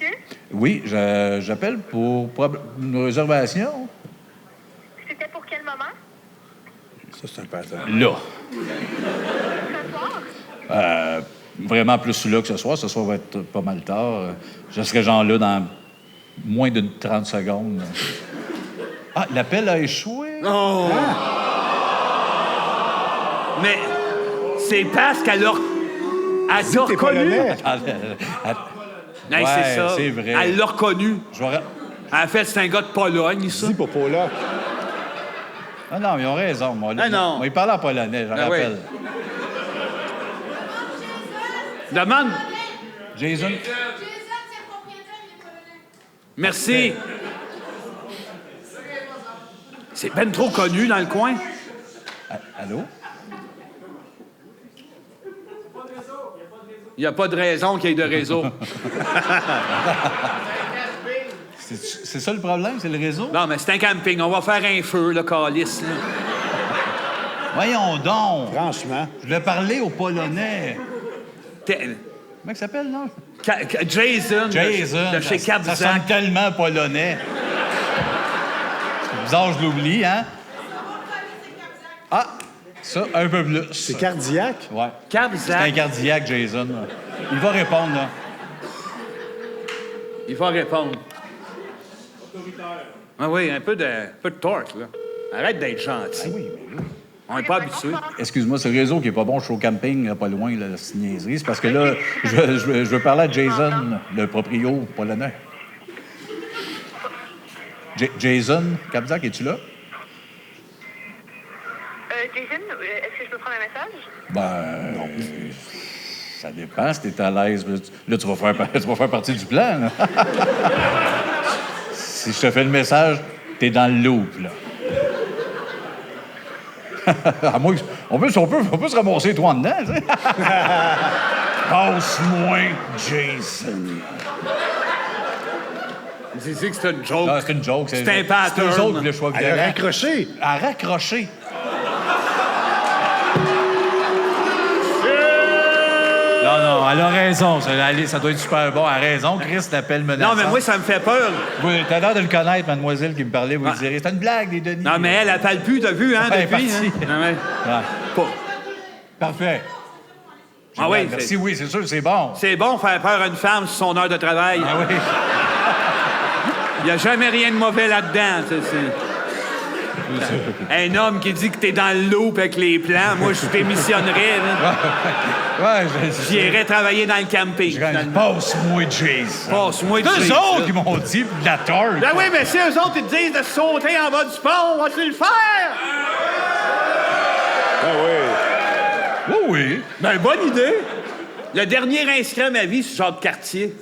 Oui, j'appelle pour une réservation. C'était pour quel moment? Ça, c'est un pattern. Là. Ce soir? Vraiment plus là que ce soir. Ce soir va être pas mal tard. Je serai genre là dans moins de 30 secondes. Ah, l'appel a échoué. Oh! Mais c'est parce qu'elle l'a T'es reconnu. polonais. Hey, Ouais, c'est ça. c'est vrai. Elle l'a reconnu. Je vais... Elle a fait, c'est un gars de Pologne, ça. Dis pour Pollock. Ah non, ils ont raison. Moi, Ah non. Moi, ils parlent en polonais, j'en Ah oui. rappelle. Demande. Jason. Merci. C'est ben trop connu dans le coin. Allô? Il n'y a pas de raison qu'il y ait de réseau. C'est ça le problème, c'est le réseau? Non, mais c'est un camping. On va faire un feu, le calice. Là. Voyons donc! Franchement. Je voulais parler aux Polonais. T'es- Comment il s'appelle, là? Jason. Jason. De chez Ça sonne Capzac. tellement polonais. C'est bizarre, je l'oublie, hein? Ah! Ça, un peu plus. C'est cardiaque? Ouais. C'est Capzac. un cardiaque, Jason. Là. Il va répondre, là. Il va répondre. Ah oui, un peu de torque, là. Arrête d'être gentil. Oui, mais là... On n'est pas habitué. Excuse-moi, c'est le réseau qui est pas bon. Je suis au camping, là, pas loin, là, c'est une niaiserie. C'est parce que là, je veux parler à Jason, le proprio polonais. Jason Kabzak, es-tu là? Jason, est-ce que je peux prendre un message? Ben, ça dépend si t'es à l'aise. Là, tu vas faire partie du plan, là. Si je te fais le message, t'es dans le loop, là. À moins que... on peut se ramasser toi en dedans, tu sais. Passe-moi, Jason. C'est que c'est une joke. Non, c'est une joke. C'est un pattern. C'est eux autres, le choix Elle a raccroché. À raccrocher. Non, elle a raison. Ça doit être super bon. Elle a raison. Chris t'appelle menaçant. Non, mais moi, ça me fait peur. Oui, t'as l'air de le connaître, mademoiselle qui me parlait. Vous direz, c'est une blague, les Denis. Non, mais elle parle plus, t'as vu, hein, Elle est depuis. partie. Hein? Non, mais... Ah, Pas. parfait. Ah oui, Merci, oui, c'est sûr, c'est bon. c'est bon faire peur à une femme sur son heure de travail. Ah oui. Il n'y a jamais rien de mauvais là-dedans. Ça, un homme qui dit que t'es dans le loop avec les plans, moi, je démissionnerais. Là. Ouais, J'irais travailler dans le camping. Passe-moi, Jason. Passe-moi de C'est eux Jason. autres qui m'ont dit de la tarte. Ben oui, mais si eux autres, ils te disent de sauter en bas du pont, vas-tu le faire? Ah oui. Oui, oui. Ben, bonne idée. Le dernier inscrit à ma vie, c'est Jacques Cartier.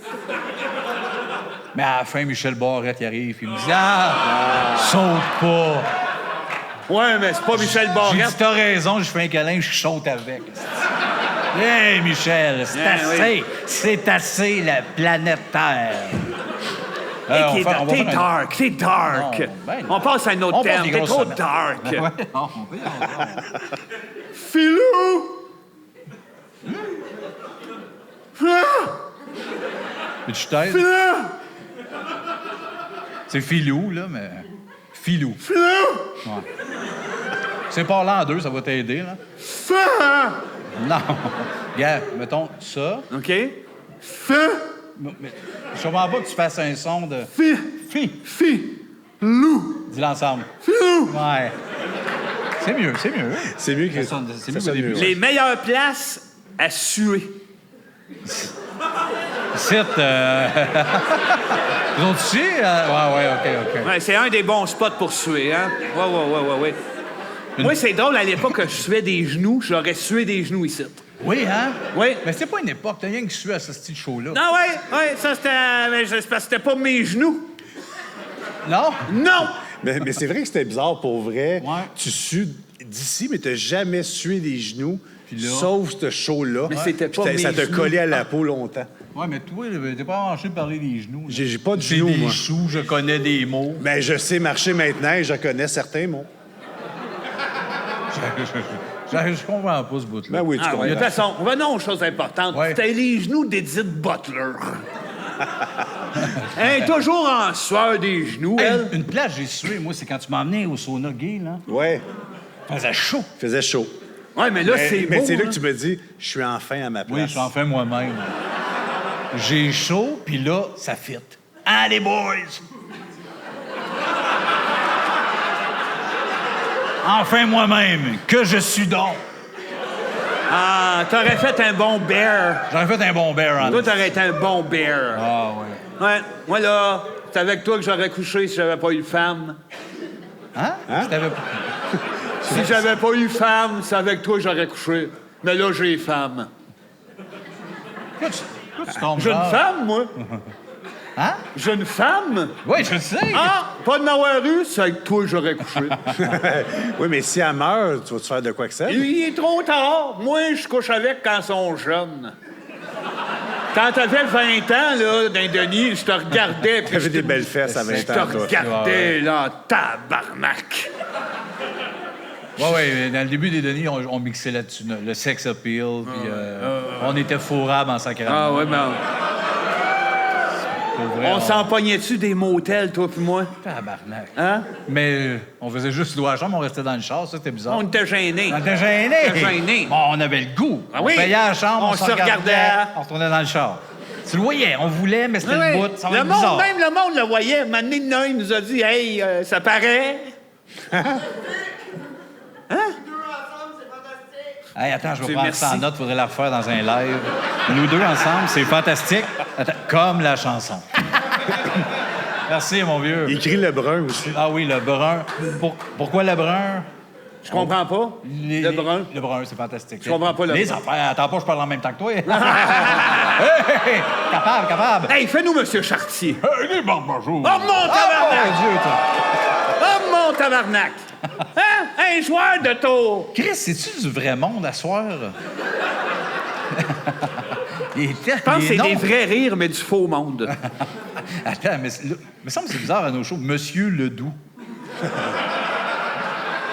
Mais à la fin, Michel Barrette, il arrive, il me dit saute pas. Ouais, mais c'est pas Michel J'ai dit, Barrette. t'as raison, je fais un câlin, je saute avec. Hey, Michel, c'est assez. oui. C'est assez, la planète Terre. T'es dark, t'es dark. Non, ben non. On passe à un autre On passe thème. des T'es grosses trop semaines. dark. Ouais, non, Filou! tu t'aides? C'est Filou, là, mais... Filou. Ouais. C'est pas là en deux, ça va t'aider, là. Non. Regarde, mettons ça. OK? Mais je comprends pas que tu fasses un son de... Lou! Dis l'ensemble. Filou! Ouais. C'est mieux, c'est mieux. C'est mieux que Ça sonne- c'est mieux ça au sonne début. mieux. Les meilleures places à suer. C'est... Ils ont tué? Ouais, OK. Ouais, c'est un des bons spots pour suer, hein? Ouais. Moi, c'est drôle, à l'époque que je suais des genoux, j'aurais sué des genoux ici. Oui, hein? Oui. Mais c'était pas une époque, t'as rien qui suit à ce style show-là. Non, ouais, ça c'était. Mais c'est parce que c'était pas mes genoux. Non? Non! Mais c'est vrai que c'était bizarre pour vrai. Ouais. Tu sues d'ici, mais t'as jamais sué des genoux, là? sauf ce show-là. Mais c'était Puis pas ça mes t'a genoux. collé à la peau longtemps. Ouais, mais toi, t'es pas branché de parler des genoux. là. J'ai pas de C'est genoux, des moi. choux, je connais des mots. Ben, je sais marcher maintenant et je connais certains mots. Je comprends pas ce bout-là. Ben oui, tu Ah, comprends. ouais, de toute façon, revenons aux choses importantes. Ouais. C'était les genoux d'Edith Butler. Elle est toujours en sueur des genoux, Hey, elle. une place, j'ai sué, moi, c'est quand tu m'as emmené au sauna gay, là. Ouais, Ça faisait chaud. il faisait chaud. Ouais, mais là, c'est Mais beau. c'est là que hein. tu me dis, je suis enfin à ma place. Oui, je suis enfin moi-même. J'ai chaud, puis là, ça fit. Allez, boys! Enfin moi-même, que je suis donc. Ah, t'aurais fait un bon bear. J'aurais fait un bon bear en Toi, t'aurais été un bon bear. Ah, ouais. Ouais, moi, là, c'est avec toi que j'aurais couché si j'avais pas eu de femme. Hein? Je t'avais pas... Si j'avais pas eu femme, c'est avec toi que j'aurais couché. Mais là, j'ai femme. Là, tu tombes J'ai une genre. femme, moi. Hein? J'ai une femme? Oui, je le sais. Ah, pas de n'avoir eu, c'est avec toi que j'aurais couché. Oui, mais si elle meurt, tu vas te faire de quoi que ça? Il est trop tard. Moi, je couche avec quand ils sont jeunes. Quand t'avais 20 ans, là, dans Denis, je te regardais. puis T'avais je des te- belles fesses à 20 Je te ans, toi. regardais, là, en tabarnak. Oui, dans le début des Denis, on mixait là-dessus, le sex appeal, puis on était fourrables en sacrament. Ah, ouais, mais Pour vrai, on s'empognait-tu des motels, toi puis moi? Tabarnak. Hein? Mais on faisait juste le doigt à la chambre, on restait dans le char, ça, c'était bizarre. On était gênés. On était gênés. On était gênés. Bon, on avait le goût. Ah on oui. payait à la chambre, On on se se regardait, regardait. on retournait dans le char. Tu le voyais, on voulait, mais c'était Ouais, le ouais. bout. Ça va Le être monde, bizarre. même le monde le voyait. Maintenant, il nous a dit, hey, ça paraît. Hey, attends, je vais C'est prendre ça en merci. note, faudrait la refaire dans un live. Nous deux ensemble, c'est fantastique. Attends, comme la chanson. Merci, mon vieux. Il écrit le brun aussi. Ah oui, le brun. Pourquoi le brun? Je comprends pas. Le brun. Le brun, c'est fantastique. Je comprends pas le Les brun. affaires, attends pas, je parle en même temps que toi. Hey, capable. Hey, fais-nous Monsieur Chartier. Les bonjour. Oh, mon tabarnak! mon Dieu, toi. Oh, mon tabarnak! Hein? Un joueur de tour! Chris, c'est-tu du vrai monde à soir? Je pense que c'est des vrais rires, mais du faux monde. Attends, mais me semble que c'est bizarre à nos shows. Monsieur Ledoux.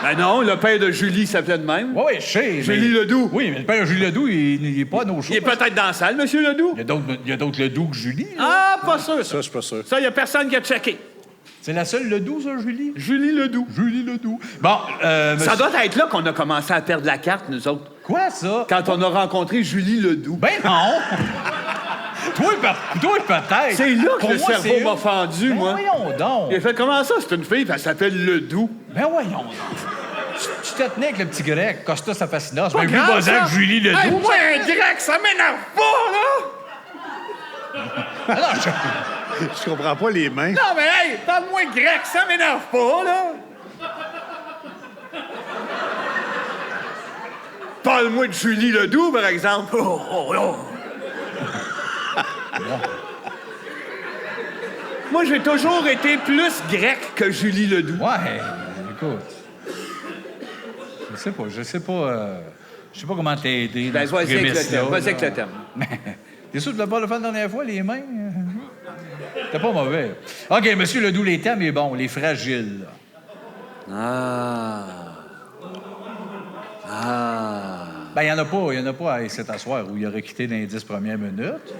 Ben non, le père de Julie s'appelait de même. Oui, je sais. Julie mais- Ledoux. Oui, mais le père Julie Ledoux, il est pas à nos shows. Il est peut-être dans la salle, Monsieur Ledoux. Il y a d'autres Ledoux que Julie. là. Ah, pas sûr, Ça, ça. je suis pas sûr. Ça, il n'y a personne qui a checké. C'est la seule Ledoux, ça, Julie? Julie Ledoux. Julie Ledoux. Bon, monsieur... Ça doit être là qu'on a commencé à perdre la carte, nous autres. Quoi, ça? Quand on a rencontré Julie Ledoux. Ben non! toi, peut-être. C'est là que Pour le moi, cerveau c'est m'a une. fendu, Ben moi. voyons donc. Il a fait comment ça? C'est une fille, puis elle s'appelle Ledoux. Ben voyons donc. Tu te tenais avec le petit grec, Costa Safacinas, Pas même plus grave, basé ça. que Julie Ledoux. Hey, moi, un grec, ça m'énerve pas, là! Alors, Je comprends pas les mains. Non, mais hey, parle-moi grec, ça m'énerve pas, là! Parle-moi de Julie Ledoux, par exemple. Oh, oh, oh. Moi, j'ai toujours été plus grec que Julie Ledoux. Ouais, écoute. Je sais pas comment t'aider. Ben, dans ce vas-y avec le prémisse-là, thème, vas-y avec là. le thème. Mais, t'es sûr de ne pas le faire la dernière fois, les mains? C'était pas mauvais. OK, monsieur Ledoux, les thèmes est bon, les fragiles. Ben, il n'y en a pas à cet asseoir où il aurait quitté dans les 10 premières minutes.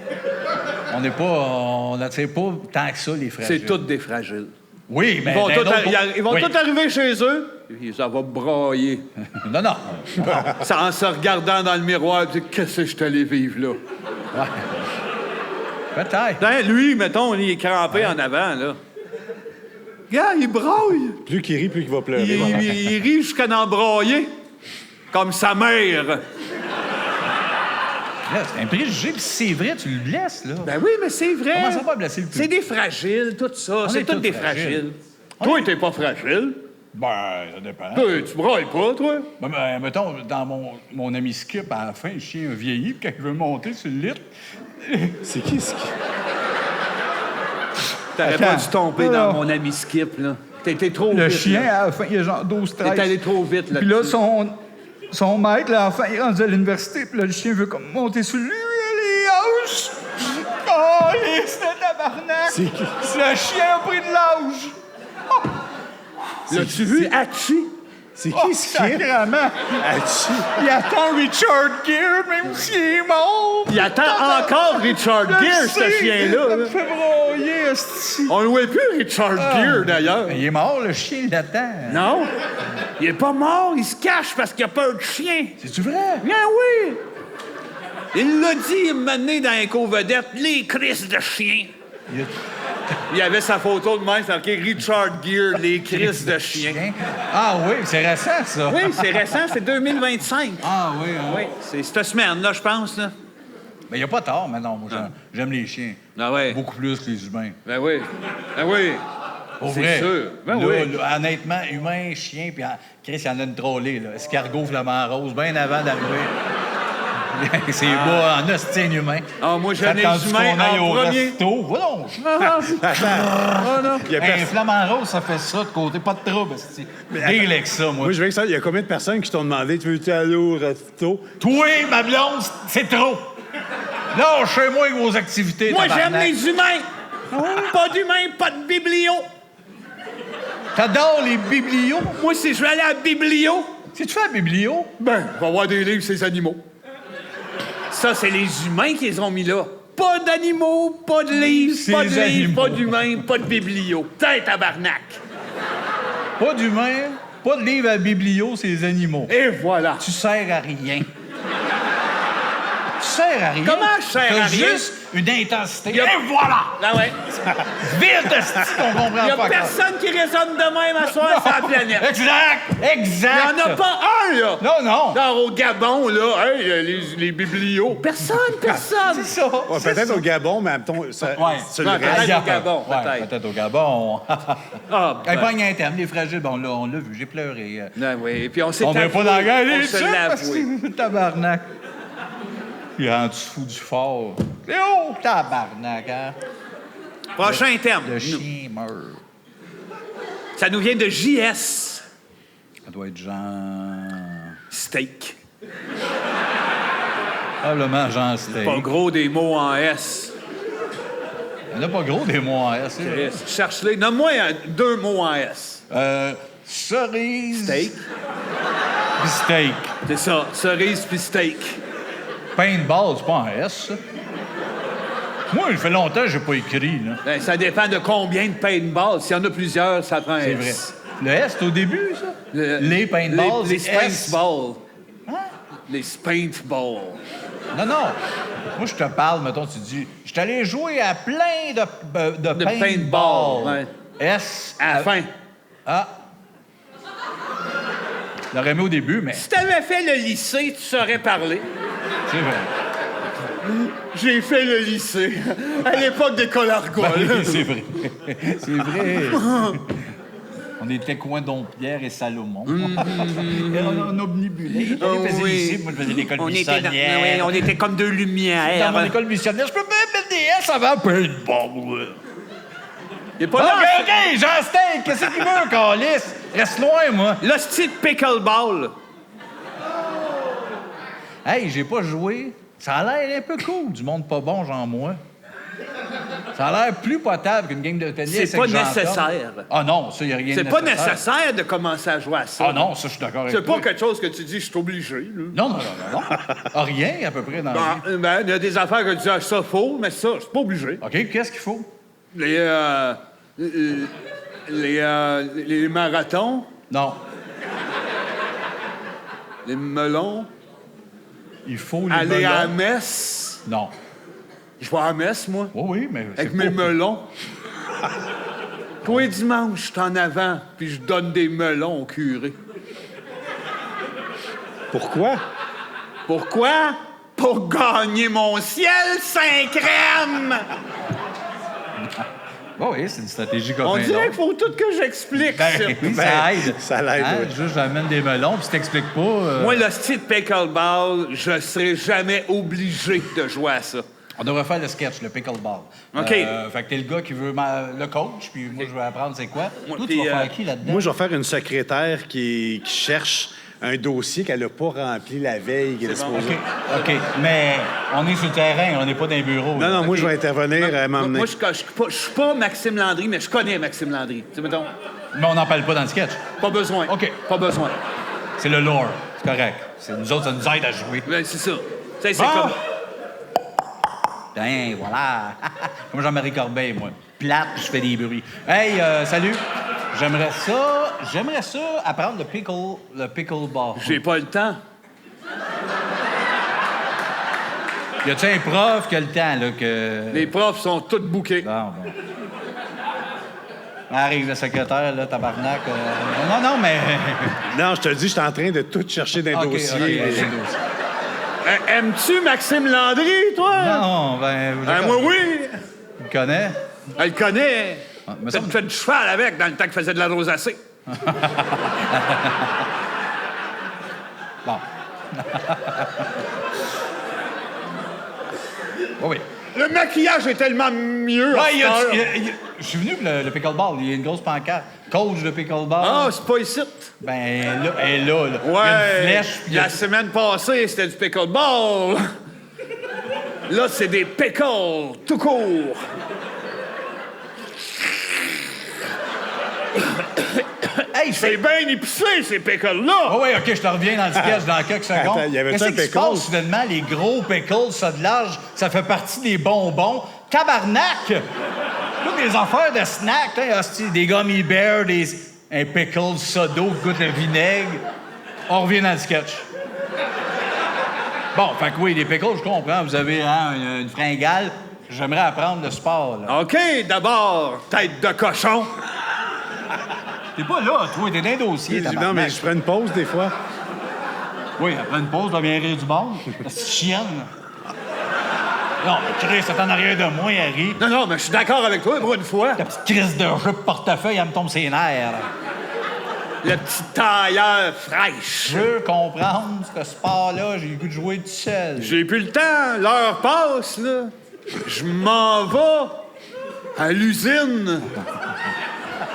On n'attire pas tant que ça, les fragiles. C'est toutes des fragiles. Oui, mais... Ils vont, d'un tous, autre ils vont oui. tous arriver chez eux, puis ça va brailler. Non, non. Ça, en se regardant dans le miroir, puis qu'est-ce que je suis allé vivre là? Peut-être. Ben, lui, mettons, il est crampé en avant, là. Gars, il braille. Plus qu'il rit, plus qu'il va pleurer. Il rit jusqu'à en brailler. Comme sa mère. Là, c'est un préjugé, puis si c'est vrai, tu le blesses, là. Ben oui, mais c'est vrai. Comment ça va blesser le public? C'est des fragiles, tout ça. On C'est est tous tous des fragiles. fragiles. Toi, t'es pas fragile. Ben, ça dépend. Toi, tu brailles pas, toi. Ben, mettons, dans mon ami Skip, à la fin, le chien a vieilli, puis quand il veut monter sur le lit, C'est qui, ce qui... T'aurais Attends. pas dû tomber dans Oh. mon ami Skip, là. T'étais trop le vite. chien, là. à la fin, il a genre 12-13. T'es allé trop vite, là. Puis là, son maître, là, à la fin, il est rendu à l'université, puis là, le chien veut comme monter sur lui, les hanches. Oh, c'est tabarnak! C'est qui? Le chien a pris de l'âge! L'as-tu vu, Hachi? C'est Oh, qui, ce qui est? sacrément! Hachi. Il attend Richard Gere, même s'il est mort! Il attend encore Richard Gere, ce chien-là. Ça là. me fait broyer, esti. On ne voit plus Richard Gere, d'ailleurs. Il est mort, le chien, il l'attend. Non? Il est pas mort, il se cache parce qu'il a peur du chien. C'est-tu vrai? Bien oui! Il l'a dit, il m'a donné dans les co-vedettes, les crises de chien. Il y avait sa photo de même, c'est marqué Richard Gere, les crises de chien. Ah oui, c'est récent, ça. Oui, c'est récent, c'est 2025. Ah oui, hein. Oui, c'est cette semaine-là, je pense. Là. Mais il n'y a pas tort, mais non, moi, j'aime les chiens. Ah ouais? Beaucoup plus que les humains. Ben oui. Ben oui. Pour C'est vrai. sûr. Ben Là, oui. là, honnêtement, humain, chien, puis Chris, il y en a une trollée, là. Escargot, flamant rose, bien avant d'arriver. C'est bas en hostien humain. Ah, moi, j'en ai Tandis les humains qu'on aille en au premier. resto. Voilà. Il y a Un personne- flamant rose, ça fait ça de côté. Pas de trouble, c'est deal avec ça, moi. Moi, je veux que ça. Il y a combien de personnes qui t'ont demandé, tu veux-tu aller au resto? Toi, ma blonde, c'est trop. Lâchez-moi avec vos activités, Moi, j'aime tabarnak. les humains. Pas d'humains, pas de biblio. T'adores les biblios? Moi, si je vais aller à la biblio, Si tu fais un biblio, ben, il va y avoir des livres sur les animaux. Ça, c'est les humains qui les ont mis là. Pas d'animaux, pas de livres, C'est pas de les livres, animaux. pas d'humains, pas de biblio. T'es tabarnak. pas d'humain, pas de livre à biblio, c'est les animaux. Et voilà. Tu sers à rien. Tu sers à rien. Comment je sers T'as à rien? juste une intensité. Y a- Et voilà! Ah ouais. Vite, esti, qu'on comprend Il n'y a pas encore. personne qui résonne de même à soir sur la planète. Exact! Il Exact! n'y en a pas un, là. Non, non! Genre au Gabon, là, hey, les biblios. Personne. C'est ça! Ouais, peut-être au Gabon, mais mettons, ça, Ouais. ça le Ouais, reste. peut-être au Gabon, Ouais, peut-être. peut-être au Gabon. Ah, Elle ben. pogne un thème, les fragiles, bon, là, on l'a vu, j'ai pleuré. Ben oui, et puis on s'est On n'est pas dans la guerre, on les se chefs, l'a avoué. esti, tabarnak. Il rend du fou du fort. Et oh, tabarnak, hein? Prochain terme. Le chien meurt. Ça nous vient de JS. Ça doit être Jean... Steak. Probablement Jean Steak. Pas gros des mots en S. Il n'y en a pas gros des mots en S. c'est vrai. Cherche-les. Nomme-moi deux mots en S. Cerise. Steak. Puis steak. C'est ça. Cerise puis steak. Paintball, c'est pas en S, ça. Moi, il fait longtemps que j'ai pas écrit, là. Ben, ça dépend de combien de paintballs. S'il y en a plusieurs, ça prend un C'est S. vrai. Le S, c'est au début, ça? Le- Les paintballs, Les c'est S. paintballs. Les paintballs. Non, non. Moi, je te parle, mettons, tu dis, je suis allé jouer à plein de paintball. ouais. S. À la fin. Ah. Je l'aurais mis au début, mais Si t'avais fait le lycée, tu saurais parler. c'est vrai. J'ai fait le lycée. À l'époque des Colargoles. Ben oui, c'est vrai. C'est vrai. On était coin Dompierre et Salomon. On omnibulait. On faisait lycée, moi, je faisais l'école on était, missionnaire. oui, on était comme deux lumières. Dans mon école missionnaire, je peux même mettre des S avant paintball. Il est pas OK, là. OK, Jean Steak, qu'est-ce qu'il veut, Calice? Reste loin, moi. L'hostie de pickleball. Hey, j'ai pas joué. Ça a l'air un peu cool, du monde pas bon, genre moi. Ça a l'air plus potable qu'une game de tennis. C'est avec pas Jean-Tom. nécessaire. Ah non, ça, il n'y a rien de C'est pas nécessaire de commencer à jouer à ça. Ah non, ça, je suis d'accord avec C'est toi. pas quelque chose que tu dis, je suis obligé. Là. Non, non, non, non, non. Ah, rien, à peu près, dans la vie. Ben, il y a des affaires que tu dis, ah, ça faut, mais ça, je suis pas obligé. OK, qu'est-ce qu'il faut? Les marathons, Non. les melons, Il faut les aller à la melons. messe. Non. Je vais à la messe, moi, Oui, oui, mais avec c'est mes pas... melons. Tous les dimanches, je suis en avant, puis je donne des melons au curé. Pourquoi? Pourquoi? Pour gagner mon ciel, Saint-Crème! Oh, oui, c'est une stratégie comme On un dirait autre. qu'il faut tout que j'explique. ça. Ben, oui, ça aide. ça l'aide, Hein, oui. Juste, j'amène des melons, puis si t'expliques pas... Moi, le style pickleball, je serai jamais obligé de jouer à ça. On devrait faire le sketch, le pickleball. OK. Fait que t'es le gars qui veut le coach, puis moi, je vais apprendre c'est quoi. Moi, Toi, puis, tu vas faire qui là-dedans? Moi, je vais faire une secrétaire qui cherche un dossier qu'elle n'a pas rempli la veille. qu'elle est supposée- OK, mais on est sur le terrain, on n'est pas dans les bureaux. Non, non, moi, je vais intervenir à Moi, m'emmener. je suis pas Maxime Landry, mais je connais Maxime Landry. Tu sais, mettons, Mais on n'en parle pas dans le sketch. pas besoin. OK. Pas besoin. C'est le lore. C'est correct. Nous autres, ça nous aide à jouer. Ben, c'est ça. Tu sais, c'est Ah! comme... Ben, voilà. Comme Jean-Marie Corbeil, moi. Plate, puis je fais des bruits. Hey, salut. J'aimerais ça apprendre le pickleball. J'ai pas le temps. Y a-tu un prof qui a le temps, là, que... Les profs sont tous bookés. Bon. Arrive le secrétaire, là, tabarnak. Non, mais... Non, je te dis, je suis en train de tout chercher dans OK, le dossier. OK, j'ai le dossier. Aimes-tu Maxime Landry, toi? Non, ben... Moi, oui. Tu le connais? Elle le connaît. Ah, mais Ça ça- me fait du cheval avec dans le temps qu'il faisait de la rosacée. Bon. Oui. Le maquillage est tellement mieux. à Ouais, cette heure. je suis venu pour le pickleball. Il y a une grosse pancarte. Coach de pickleball. Ah, c'est pas ici. Ben, là, elle est là. Ouais. Il y a une flèche. puis il y a- La semaine passée, c'était du pickleball. Là, c'est des pickles, tout court. Hey, C'est bien épicé, ces pickles-là. Oh oui, OK, je te reviens dans le sketch dans quelques secondes. Attends, il y avait Qu'est-ce un qui se pickle? passe soudainement, les gros pickles, ça de large, ça fait partie des bonbons. Tabarnak! Toutes les affaires de snack, hein, hostie, des gummy bears, un pickle soda qui goûte le vinaigre. On revient dans le sketch. Bon, fait que oui, les pickles, je comprends. Vous avez hein, une fringale. J'aimerais apprendre le sport, là. OK, d'abord, tête de cochon. T'es pas là, toi, t'es dans un dossier, Non, tabarnak. mais je prends une pause des fois. Oui, après une pause, là, bien rire du monde. La petite chienne. Non, mais Chris, c'est en arrière de moi, Harry. Non, non, mais je suis d'accord avec toi pour une fois. La petite crise de jupe portefeuille, elle me tombe ses nerfs. Le petit tailleur fraîche. Je veux comprendre ce sport-là, j'ai le goût de jouer tout seul. J'ai plus le temps, l'heure passe, là. Je m'en vais à l'usine.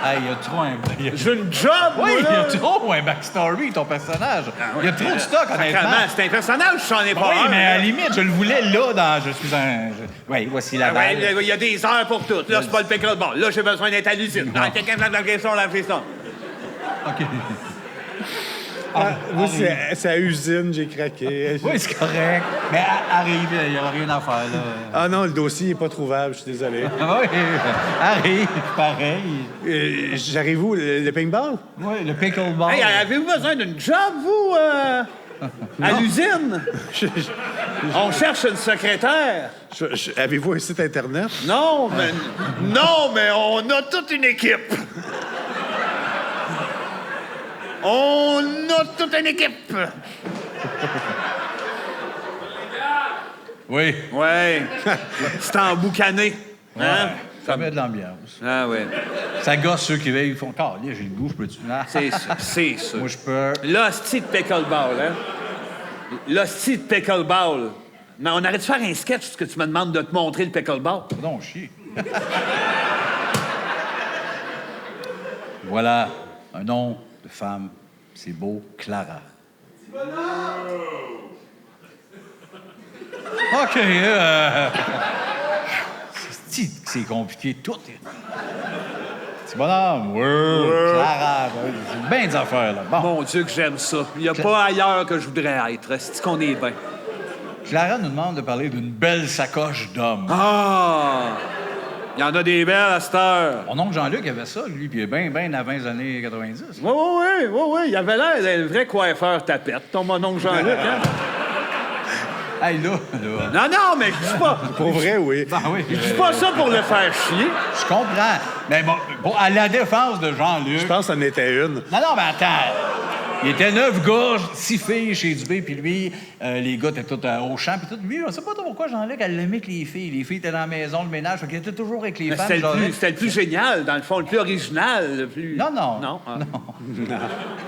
Hey, il y a trop un... J'ai une job, Oui, moi, il y a là. trop un backstory, ton personnage. Il y a trop de stock, honnêtement. Sacrément, c'est un personnage, j'en ai pas Oui, un. mais à la là. limite, je le voulais là dans... Je suis un... Oui, voici la Ah balle. ouais, il y a des heures pour tout. Là, c'est pas le pickleball. Là, j'ai besoin d'être à l'usine. Là, quelqu'un me la question, la question. OK. Ah, moi, c'est à usine, j'ai craqué. Oui, c'est correct. Mais arrive, il n'y a rien à faire, là. Ah non, le dossier n'est pas trouvable, je suis désolé. Oui, arrive, pareil. J'arrive où, le paintball? Oui, le pickleball. Hey, avez-vous besoin d'une job, vous, à l'usine? On cherche une secrétaire. Avez-vous un site Internet? Non, mais on a toute une équipe. On a toute une équipe. Oui. Ouais. C'est emboucané. Hein? Ça met de l'ambiance. Ah ouais. Ça gosse ceux qui veulent, ils font « Car, j'ai le goût, je peux-tu? » C'est ça, c'est ça. Moi, je peux. L'hostie de pickleball, hein? L'hostie de pickleball. Mais on arrête de faire un sketch parce que tu me demandes de te montrer le pickleball. Non, chier. Voilà un nom de femme. C'est beau, Clara. OK. C'est compliqué. Tout est... C'est bonhomme. Ouais. Clara. C'est bien des affaires, là. Bon. Mon Dieu, que j'aime ça. Il n'y a pas ailleurs que je voudrais être. C'est qu'on est bien. Clara nous demande de parler d'une belle sacoche d'homme. Ah! Il y en a des belles à cette heure. Mon oncle Jean-Luc avait ça, lui, puis bien avant les années 90. Oui. Il avait l'air d'un vrai coiffeur tapette, ton mon oncle Jean-Luc, hein? Hey, là. Non, mais je dis pas. Pour vrai, oui. Ben oui. Je dis pas ça pour le faire chier. Je comprends. Mais bon, à la défense de Jean-Luc... Je pense que c'en était une. Non, mais attends. Il était 9 gars, 6 filles chez Dubé, puis lui, les gars étaient tous au champ, puis tout. Lui, je sais pas trop pourquoi Jean-Luc, elle l'aimait que les filles. Les filles étaient dans la maison, le ménage, fait qu'il était toujours avec les Mais femmes. c'était le plus génial, dans le fond, le plus original, le plus... Non. Non? Ah.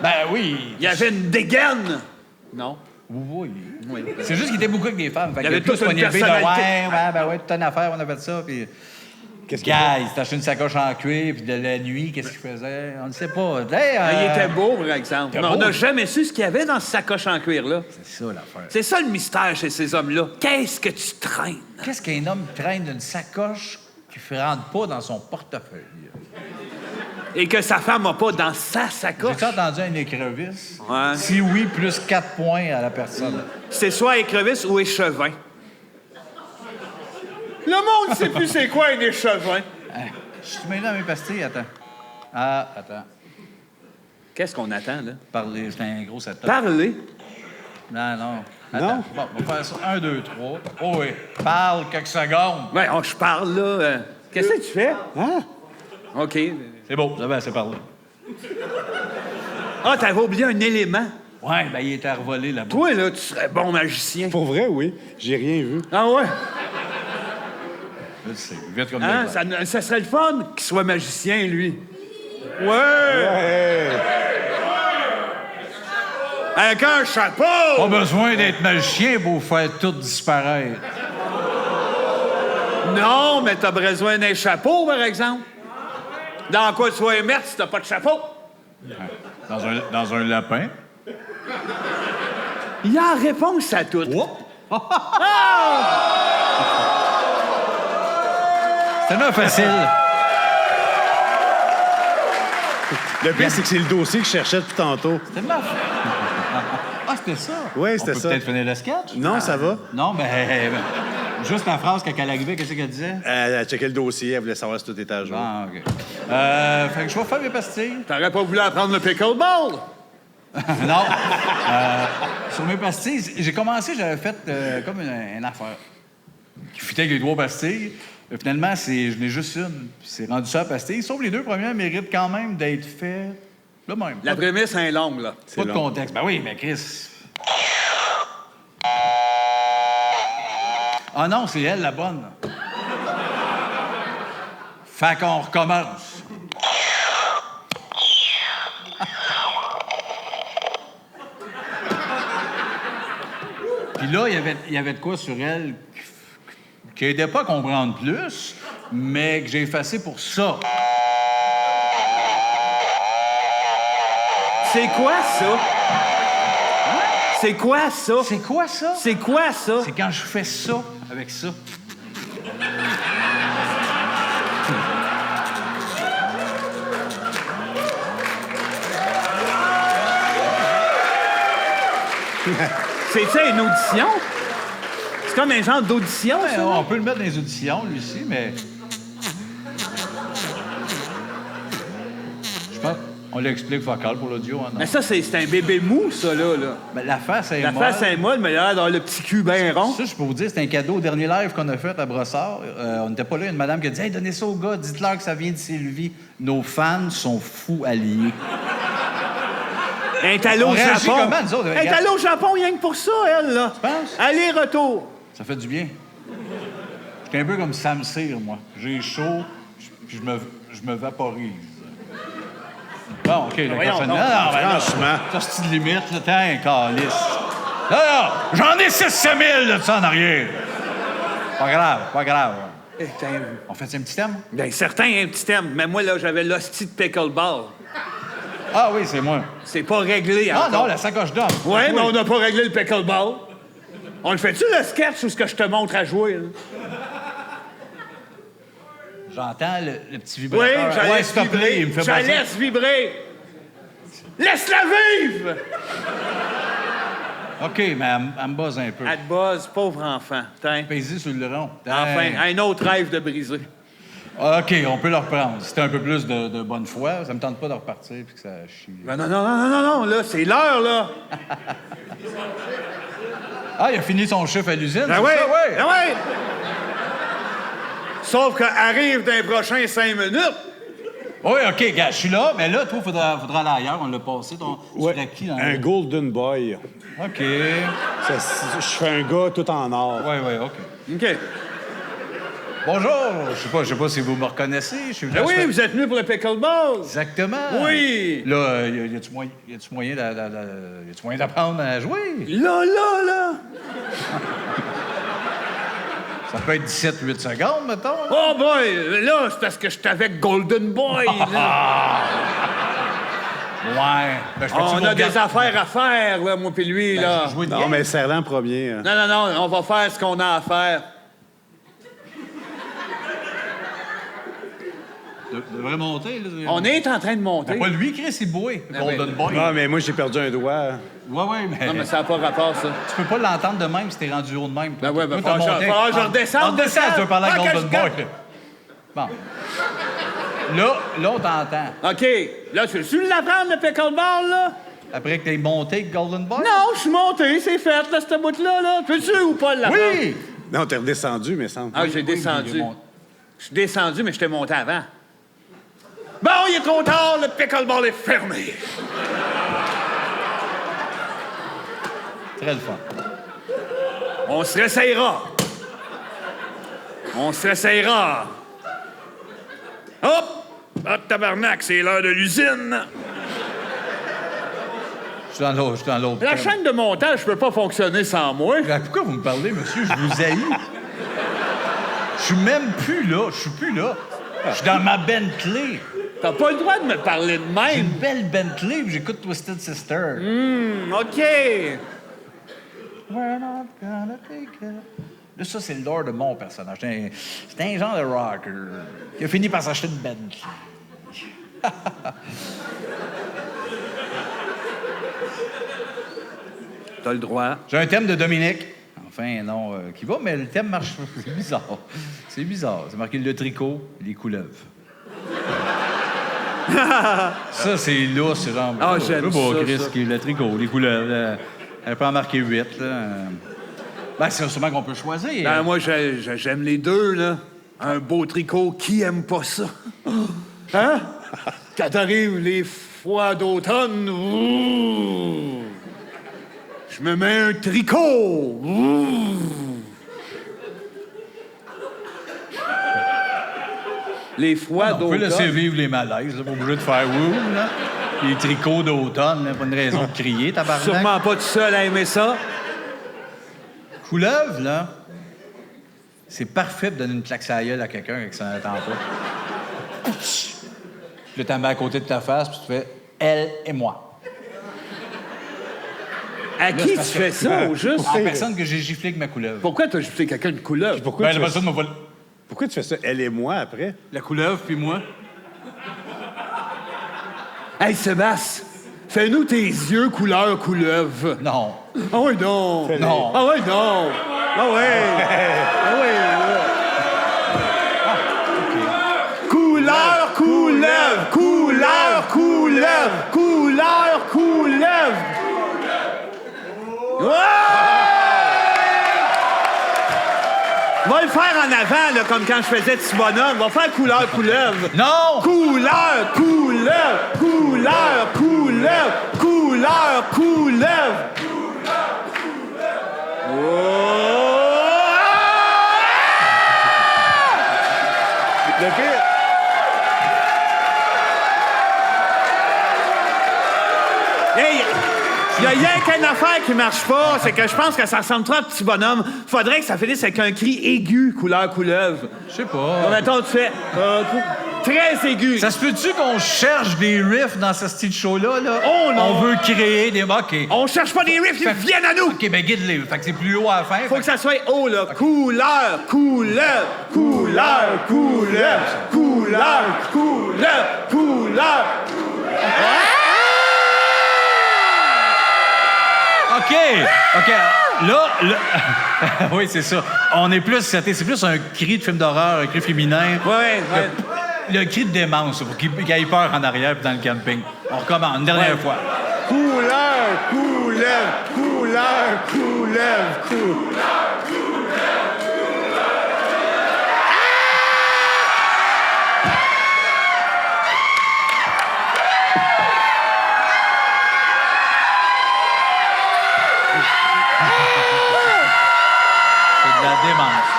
Ben oui. Il y avait une dégaine. Non? Oui. C'est juste qu'il était beaucoup avec des femmes. Fait Il y qu'il avait plus toute une poigné le bec de, personnalité. toute une affaire, on a fait ça, puis... Qu'est-ce Gars, il s'est acheté une sacoche en cuir, puis de la nuit, qu'est-ce qu'il faisait? On ne sait pas. Hey, Il était beau, par exemple. était Mais on beau. n'a jamais su ce qu'il y avait dans ce sacoche en cuir-là. C'est ça, l'affaire. C'est ça le mystère chez ces hommes-là. Qu'est-ce que tu traînes? Qu'est-ce qu'un homme traîne d'une sacoche qui ne rentre pas dans son portefeuille? Et que sa femme n'a pas dans sa sacoche. J'ai-tu entendu un écrevisse? Ouais. Si oui, plus 4 points à la personne. C'est soit écrevisse ou échevin. Le monde ne sait plus c'est quoi un échevin. Je suis mêlé dans mes pastilles, attends. Ah, attends. Qu'est-ce qu'on attend, là? Parler, c'est un gros setup. Parler. Non. Attends. Bon, on va faire ça. 1, 2, 3. Oh oui. Parle quelques secondes. Ouais, je parle, là. Qu'est-ce que tu fais? Hein? OK. C'est beau, vous avez assez parlé. Ah, t'avais oublié un élément. Ouais, ben il était revolé là-bas. Toi, là, tu serais bon magicien. Pour vrai, oui. J'ai rien vu. Ah ouais? Là, c'est vite comme Hein? des balles. Ça serait le fun qu'il soit magicien, lui. Ouais! Hey! Avec un chapeau! Pas besoin d'être magicien pour faire tout disparaître. Non, mais t'as besoin d'un chapeau, par exemple. Dans quoi tu vas mettre si t'as pas de chapeau? Dans un lapin. Il y a réponse à tout. C'est un facile. Le pire, c'est que c'est le dossier que je cherchais depuis tantôt. C'était de la Ah, c'était ça? Oui, On c'était peut ça. peut-être finir le sketch? Non, ça va. Non, juste la phrase quand elle arrivait, qu'est-ce qu'elle disait? Elle checkait le dossier, elle voulait savoir si tout était à jour. Ah, OK. Fait que je vais faire mes pastilles. T'aurais pas voulu apprendre le pickleball? Non. Sur mes pastilles, j'ai commencé, j'avais fait comme une affaire qui fitait avec les 3 pastilles. Finalement, je n'ai juste une. Puis c'est rendu ça à pastille. Sauf les 2 premières méritent quand même d'être faits de même. La prémisse est longue, là. Pas de long. contexte. Ben oui, mais Chris. Ah non, c'est elle la bonne. Fait qu'on recommence. Puis là, il y avait de quoi sur elle qui aidait pas à comprendre plus, mais que j'ai effacé pour ça. C'est quoi ça? C'est quoi ça? C'est quoi ça? C'est quoi ça? C'est quand je fais ça avec ça. C'est ça une audition? C'est comme un genre d'audition, Ouais, ça? on peut le mettre dans les auditions, lui aussi, mais. Je pense qu'on l'explique vocal pour l'audio. Hein, non? Mais ça, c'est un bébé mou, ça, là. Ben, la face est La molle. face est molle, mais il a l'air d'avoir le petit cul bien rond. Ça, je peux vous dire, c'était un cadeau au dernier live qu'on a fait à Brossard. On n'était pas là, il y a une madame qui a dit « Hey, donnez ça au gars, dites-leur que ça vient de Sylvie. » Nos fans sont fous alliés. Elle est allée au On réagit Japon. comment, nous autres? Elle est allée au Japon rien que pour ça, elle, là. Tu penses? Aller-retour. Ça fait du bien. J'étais un peu comme Sam Cyr, moi. J'ai chaud, puis je me vaporise. Bon, OK, là, voyons quand ça... donc. Non, ben là, Franchement. ça, c'est une limite, là. T'es un calice. Là, j'en ai 600 000 de ça en arrière. Pas grave, pas grave. On fait un petit thème? Bien, certain, un petit thème. Mais moi, là, j'avais l'hostie de pickleball. Ah oui, c'est moi. C'est pas réglé Ah encore. non, la sacoche d'homme. Ouais, mais on n'a pas réglé le pickleball. On le fait-tu, le sketch, ou ce que je te montre à jouer, là? J'entends le petit Oui, vibrateur. je Ouais, laisse s'il te plaît, vibrer. il me fait Je passer. laisse vibrer. Laisse-la vivre! OK, mais elle me buzz un peu. Elle te buzz, pauvre enfant. Tiens. Pèse sur le rond. Enfin, un autre rêve de briser. OK, on peut le reprendre. C'était un peu plus de bonne foi. Ça me tente pas de repartir puis que ça chie. Non, non, non, non, non, non, là, c'est l'heure, là. Ah, il a fini son chiffre à l'usine, Ben c'est oui, ça? Ouais. ben oui. Sauf qu'arrive dans les prochains 5 minutes. Oui, OK, gars, je suis là, mais là, toi, faudra aller ailleurs. On l'a passé. Tu ferais qui dans Un Golden Boy. OK. Je fais un gars tout en or. Oui, oui, OK. OK. Bonjour. Je sais pas si vous me reconnaissez. Je suis venu Ben à oui, ce- vous êtes venu pour le pickleball. Exactement. Oui. Là, y a-tu moyen d'apprendre à jouer? Là, là, là. Ça peut être 17-8 secondes, mettons. Oh boy, là, c'est parce que je suis avec Golden Boy, là. Ouais. Ben, je fais-tu On vous a regarder- des affaires à faire, là, moi puis lui, là. Jouer de Non, game? mais serre-la en premier. Hein. Non, non, non, on va faire ce qu'on a à faire. Devrait monter, là. On est en train de monter. Pas lui, Chris, il bouait. Golden oui. Boy. Non, mais moi, j'ai perdu un doigt. Ouais, mais... Non, mais ça n'a pas rapport, ça. Tu peux pas l'entendre de même si t'es rendu haut de même. Ben ouais, ben Toi, t'as faut que monté. je redescende. On redescend, tu veux parler à Ah, Golden que je- Boy. Bon. Là, on t'entend. OK. Là, tu veux-tu l'apprendre, le pickleball, là? Après que t'es monté avec Golden Boy? Non, je suis monté, c'est fait, là, cette bout-là, là. Peux-tu ou pas l'apprendre? Oui! Non, t'es redescendu, mais sans. Ah, j'ai Oui, descendu. il est monté. Je suis descendu, mais je t'ai monté avant. Bon, il est trop tard, le pickleball est fermé. Très le fun. On se réessayera. On se réessayera. Hop! Ah, tabarnak, c'est l'heure de l'usine. Je suis dans l'autre. La thème. chaîne de montage peut pas fonctionner sans moi. Ben, pourquoi vous me parlez, monsieur? Je vous haïs. Je Je suis même plus là. Je suis plus là. Je suis dans ma Bentley. T'as pas le droit de me parler de J'ai même. une belle Bentley, puis j'écoute Twisted Sister. OK. We're not gonna take it. Là, ça, c'est le lore de mon personnage. C'est un genre de rocker qui a fini par s'acheter une Bentley. T'as le droit. J'ai un thème de Dominique. Enfin, non, qui va, mais le thème marche. C'est bizarre. C'est bizarre. C'est marqué le tricot, les couleuvres. Ça, c'est lousse, c'est genre. Ah, j'aime ça, Chris, ça. qui est le tricot, les couleuvres. Elle peut en marquer 8, là. Ben, c'est sûrement qu'on peut choisir. Ben, moi, j'aime les deux, là. Un beau tricot, qui aime pas ça? Hein? Quand arrivent les froids d'automne, ouh, je me mets un tricot. Ouh. Les froids On peut laisser d'automne. vivre les malaises, là, pas obligé de faire wouh, là. Les tricots d'automne, là, pas une raison de crier, tabarnak. Sûrement pas tout seul à aimer ça. Couleuvre, là, c'est parfait de donner une claque sur la gueule à quelqu'un avec son attend pas. Puis là, t'en mets à côté de ta face, puis tu fais « Elle et moi À qui tu parce que- fais ça, au ». juste? À la personne que j'ai giflé avec ma couleuvre. Pourquoi t'as giflé quelqu'un de couleuvre? Pourquoi, Ben, tu la fais... personne m'a pas... Pourquoi tu fais ça, elle et moi, après? La couleuvre, puis moi. Hey, Sébastien, fais-nous tes yeux couleur couleuvre. Non. Ah oui, non. Non. Ah oui, non. Ah ouais. Ah ouais. Couleur couleuvre. Couleur couleuvre. Couleur couleuvre. Ouais! Va le faire en avant, là, comme quand je faisais petit bonhomme. Va faire couleur couleuvre. Non! Couleur, couleur, couleur, couleur, couleur, couleur. Le pire... Hey, il y a rien qu'une affaire qui marche pas, c'est que je pense que ça ressemble trop à petit bonhomme. Faudrait que ça finisse avec un cri aigu, couleur couleuvre. Je sais pas. Mettons, tu fais très aigu. Ça se peut-tu qu'on cherche des riffs dans ce style show-là? Là? Oh non! On veut créer des... OK. On cherche pas des riffs, ils viennent à nous. OK, ben guide-les. Fait que c'est plus haut à la fin. Faut que ça soit haut, là. Couleur, couleur, couleur, couleur, couleur, couleur, couleur. OK. Là... oui, c'est ça. On est plus... C'est plus un cri de film d'horreur, un cri féminin. Ouais. Le cri de démence, pour qu'il ait peur en arrière puis dans le camping. On recommence une dernière fois. Couleur, couleur, couleur, couleur, couleur. C'est de la démence.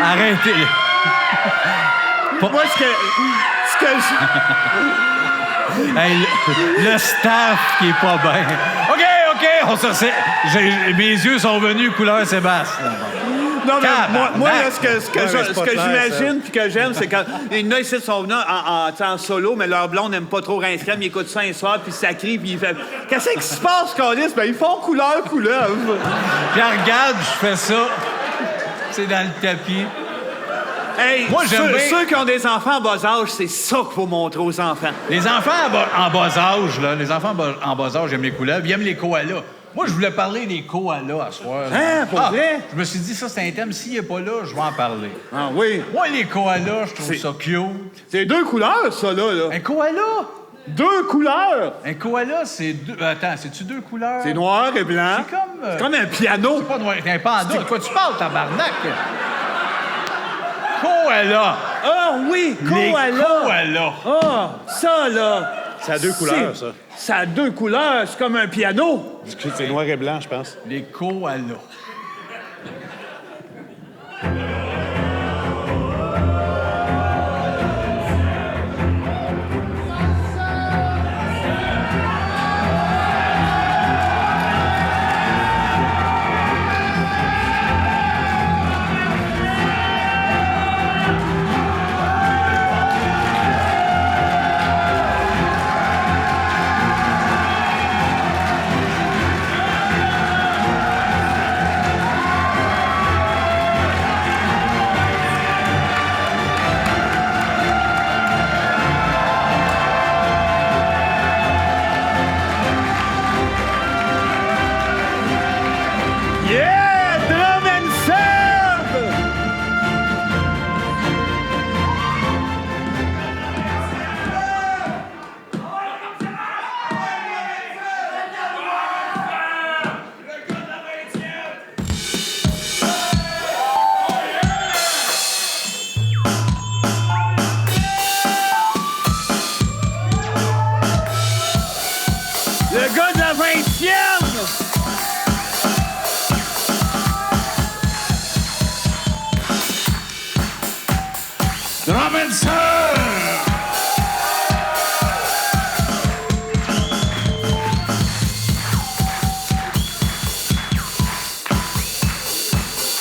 Arrêtez. Moi, ce que je... Hey, le staff qui est pas bien. OK, on se mes yeux sont venus couleur Sébastien. Non, mais Tabarnak. moi là, ce que Ouais, mais c'est pas clair, j'imagine puis que j'aime, c'est quand il y en a ici qui sont venus en solo, mais leur blonde n'aime pas trop Rince Crème, ils écoutent ça un soir, puis ça crie, puis il fait « Qu'est-ce qui se passe, Calis? » Ben, ils font couleur couleuvre. Puis regarde, je fais ça. C'est dans le tapis. Hey, Moi, j'aime bien- ceux qui ont des enfants en bas âge, c'est ça qu'il faut montrer aux enfants. Les enfants en bas âge, là, en bas âge aiment les couleuvres, ils aiment les koalas. Moi, je voulais parler des koalas à soir. Hein, pour vrai? Je me suis dit, ça, c'est un thème. S'il n'est pas là, je vais en parler. Ah oui. Moi, les koalas, je trouve ça cute. C'est deux couleurs, ça, là. Un koala? Deux couleurs. Un koala, c'est deux... Attends, c'est-tu deux couleurs? C'est noir et blanc. C'est comme... C'est comme un piano. C'est pas noir, c'est un panda. De quoi tu parles, tabarnak? Koala. Ah oui, Les koala. koalas. Ah, ça, là. Ça a deux couleurs, ça. Ça a deux couleurs, c'est comme un piano. C'est noir et blanc, je pense. Les koalas.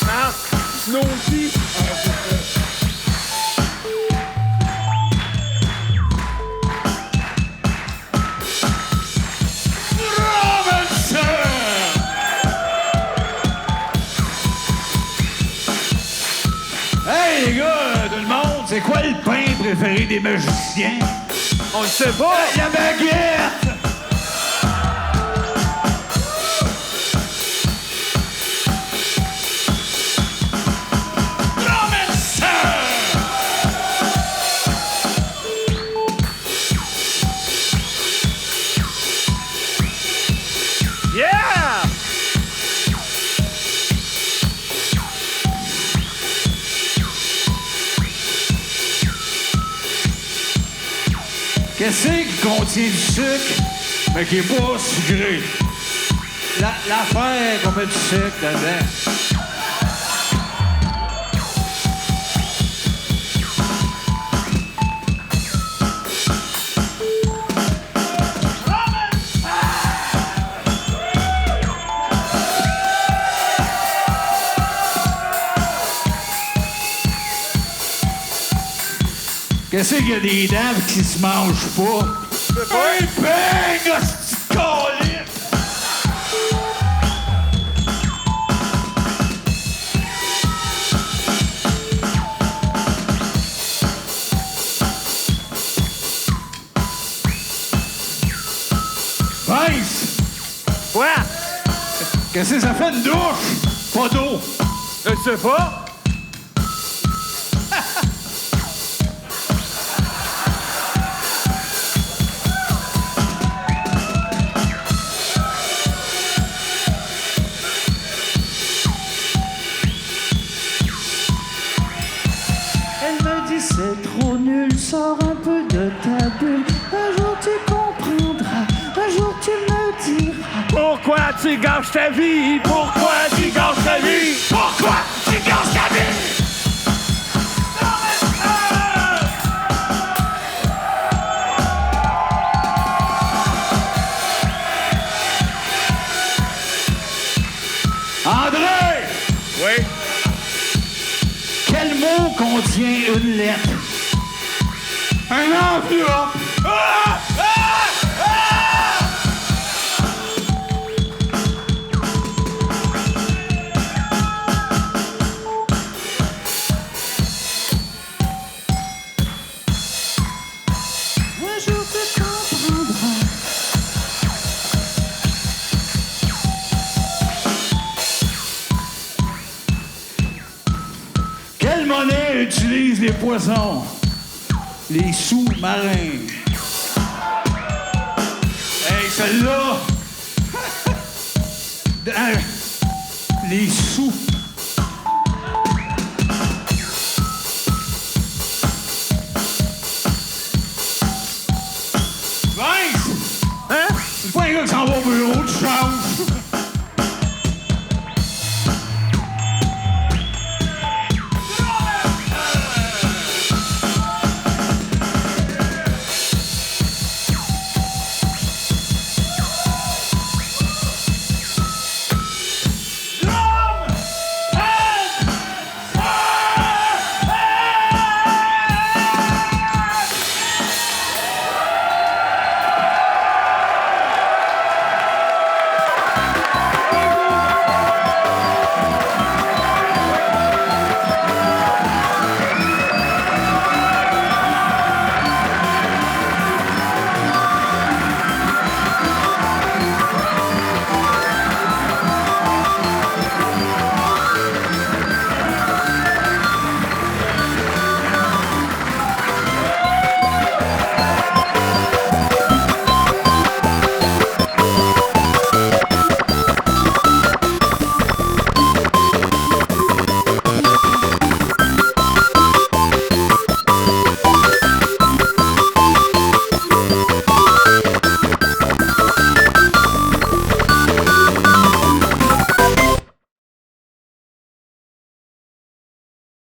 Ah, Snoopy. Hey, les gars, tout le monde, c'est quoi le pain préféré des magiciens? On le sait pas. La baguette! Yeah! Qu'est-ce qui contient du sucre, mais qui est pas sucré? L'affaire qu'on met du sucre dedans. Qu'est-ce qu'il y a des dents qui se mangent pas? Un pain, hostie de câlisse! Vince! Quoi? Qu'est-ce que ça fait une douche? Pas d'eau! Je sais pas. Elle me dit c'est trop nul, sors un peu de ta bulle. Un jour tu comprendras, un jour tu me diras. Pourquoi tu gâches ta vie? Pourquoi tu gâches ta vie? Pourquoi tu gâches ta vie? André! Oui. Quel mot contient une lettre? Un enveloppe! Ah! Ah! Ah! Un jour tu comprendras. Quelle monnaie utilise les poissons? Les sous-marins. Hey, celle-là! Les sous. Vince! Hein? C'est pas un gars qui s'en va au bureau, tu changes.